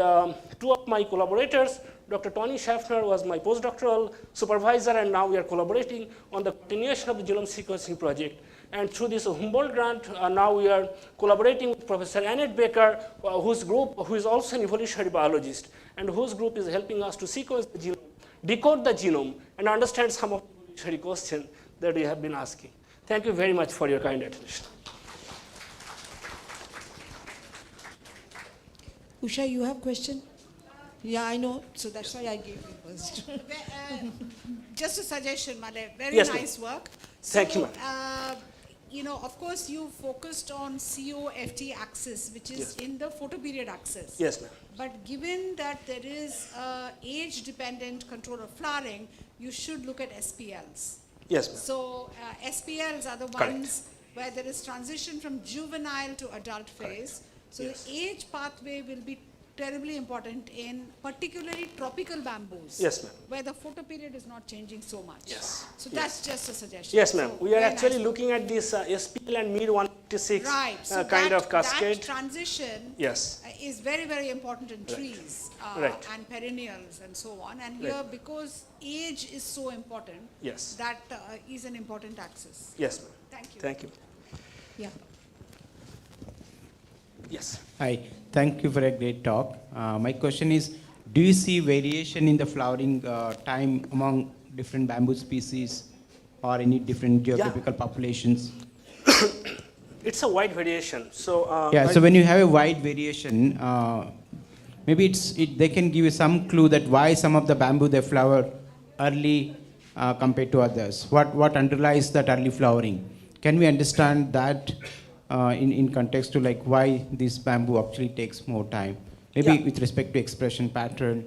2 of my collaborators, Dr. Tony Schaffner was my postdoctoral supervisor, and now we are collaborating on the continuation of the genome sequencing project. And through this Humboldt grant, now we are collaborating with Professor Annette Baker, whose group, who is also an evolutionary biologist, and whose group is helping us to sequence the genome, decode the genome, and understand some of the unnecessary question that you have been asking. Thank you very much for your kind attention. Usha, you have question? Yeah, I know. So that's why I gave you first. Just a suggestion, Male. Very Yes, nice work. Thank you, So, of course, you focused on COFT axis, which is in the photoperiod axis. Yes, ma'am. But given that there is age-dependent control of flowering, you should look at SPLs. Yes, ma'am. So SPLs are the ones where there is transition from juvenile to adult phase. So the age pathway will be terribly important in particularly tropical bamboos. Yes, ma'am. Where the photoperiod is not changing so much. Yes. So that's just a suggestion. Yes, ma'am. So We are very actually nice. looking at this SPL and mid 156 Right. So kind of cascade. That transition Yes. is very, very important in trees Right. and perennials and so on. And Right. here, because age is so important, Yes. that is an important axis. Yes, ma'am. Thank you. Thank you. Yeah. Yes. Hi, thank you for a great talk. My question is, do you see variation in the flowering time among different bamboo species or any different geographical populations? It's a wide variation. So So when you have a wide variation, maybe they can give you some clue that why some of the bamboo they flower early compared to others. What underlies that early flowering? Can we understand that in context to like why this bamboo actually takes more time? Maybe with respect to expression pattern.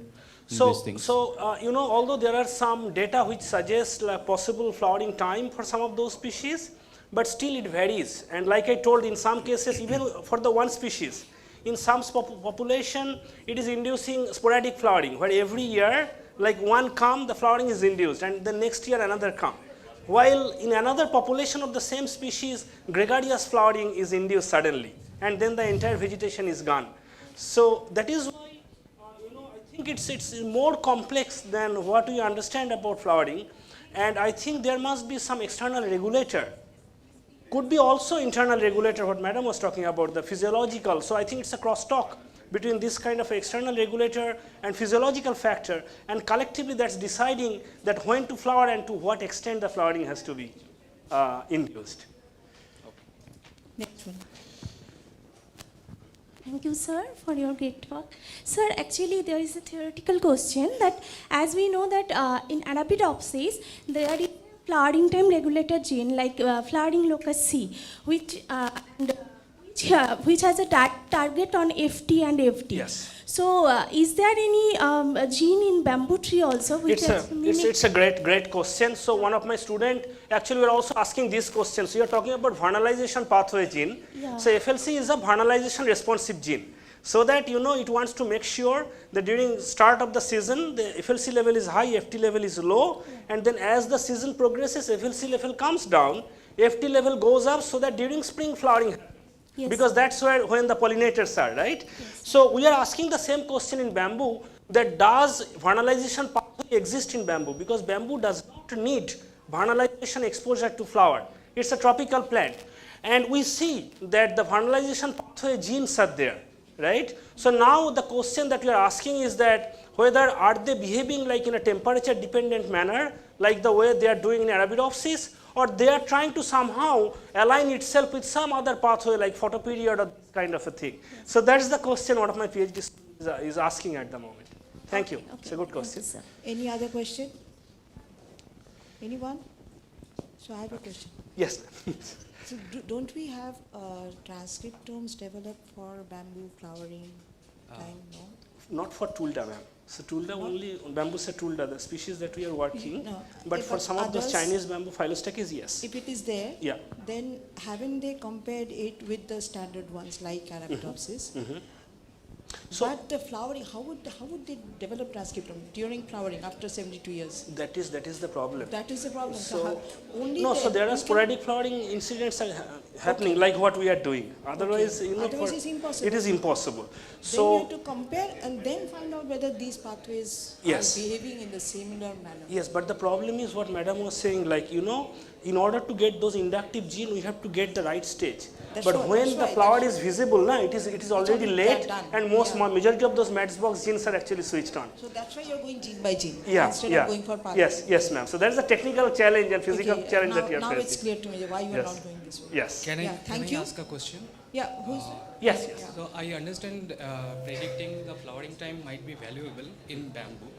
These things. Although there are some data which suggest possible flowering time for some of those species, but still it varies. And like I told, in some cases, even for the one species, in some population, it is inducing sporadic flowering, where every year, like one come, the flowering is induced, and the next year another come. While in another population of the same species, gregarious flowering is induced suddenly, and then the entire vegetation is gone. So that is why I think it's more complex than what we understand about flowering, and I think there must be some external regulator. Could be also internal regulator, what Madam was talking about, the physiological. So I think it's a crosstalk between this kind of external regulator and physiological factor, and collectively that's deciding that when to flower and to what extent the flowering has to be induced. Next one. Thank you, sir, for your great talk. Sir, actually, there is a theoretical question that, as we know that in Arabidopsis, there is a flowering time regulator gene like flowering locus C, which has a target on FT and FD. Yes. So, is there any gene in bamboo tree also? Which It's a great question. So one of my students, actually we are also asking this question. So you are talking about vernalization pathway gene. Yeah. So FLC is a vernalization responsive gene. So that it wants to make sure that during start of the season, the FLC level is high, FT level is low, and then as the season progresses, FLC level comes down, FT level goes up, so that during spring flowering. Yes. Because that's when the pollinators are, right? Yes. So we are asking the same question in bamboo, that does vernalization pathway exist in bamboo? Because bamboo does not need vernalization exposure to flower. It's a tropical plant. And we see that the vernalization pathway genes are there, right? So now the question that we are asking is that whether are they behaving like in a temperature dependent manner, like the way they are doing in Arabidopsis, or they are trying to somehow align itself with some other pathway like photoperiod or this kind of a thing. So that's the question one of my PhD students is asking at the moment. Thank you. It's a good question. Any other question? Anyone? So I have a question. Yes. So don't we have transcriptomes developed for bamboo flowering time? No? Not for Tulda, ma'am. So Tulda only, Bambusa Tulda, the species that we are working. No. But for some of those Chinese bamboo phylostachys, yes. If it is there, yeah. Then haven't they compared it with the standard ones like Arabidopsis? Mm-hmm. But the flowering, how would they develop transcriptome during flowering after 72 years? That is the problem. That is the problem. So only no, so there are sporadic flowering incidents happening like what we are doing. Otherwise, Otherwise it's impossible. it is impossible. Then So you have to compare and then find out whether these pathways Yes. are behaving in the similar manner. yes, but the problem is what madam was saying, like, in order to get those inductive gene, we have to get the right stage. That's But right, when that's the right, flower that's is visible, na, it is already late, done, and majority of those matchbox genes are actually switched on. So that's why you're going gene by gene Yeah, instead yeah. of going for pathway. Yes, ma'am. So that's the technical challenge and physical Okay, challenge now, that you are now facing. it's clear to me why you are Yes. not going this way. Yes. Can Yeah, I thank you. ask a question? Yeah, who's Yes. So I understand predicting the flowering time might be valuable in bamboo,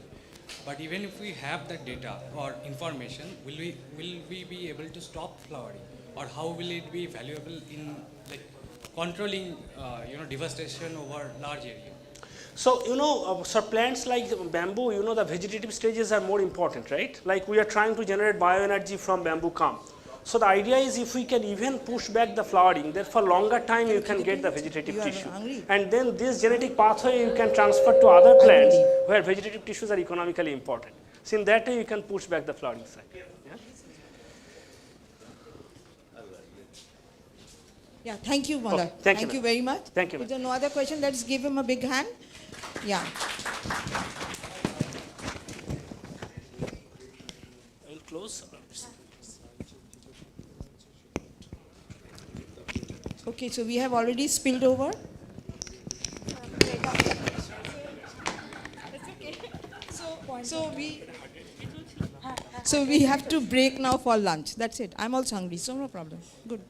but even if we have that data or information, will we be able to stop flowering, or how will it be valuable in like controlling devastation over large area? So, so plants like bamboo, the vegetative stages are more important, right? Like we are trying to generate bioenergy from bamboo calm. So the idea is if we can even push back the flowering, then for longer time you can get the vegetative tissue. And then this genetic pathway you can transfer to other plants where vegetative tissues are economically important. So in that way you can push back the flowering side. Yeah? Yeah, thank you, Mother. Okay, thank you, you ma'am. very much. Thank you, If there are no other question, let's give him a big hand. Yeah. I will close. Okay, so we have already spilled over. So we have to break now for lunch. That's it. I'm also hungry, so no problem. Good.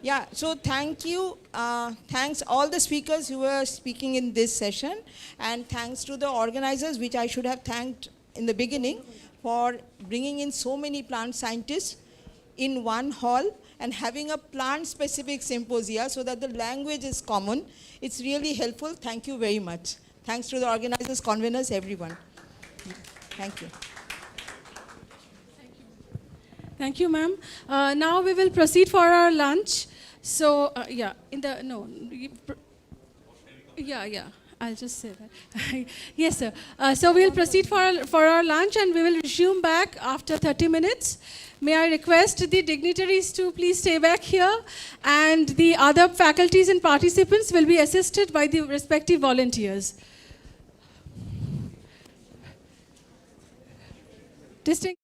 Yeah, so thank you. Thanks all the speakers who were speaking in this session, and thanks to the organizers, which I should have thanked in the beginning, for bringing in so many plant scientists in one hall and having a plant-specific symposia so that the language is common. It's really helpful. Thank you very much. Thanks to the organizers, conveners, everyone. Thank you. Thank you, ma'am. Now we will proceed for our lunch. So, I'll just say that. Yes, sir. So we'll proceed for our lunch, and we will resume back after 30 minutes. May I request the dignitaries to please stay back here, and the other faculties and participants will be assisted by the respective volunteers. Distinct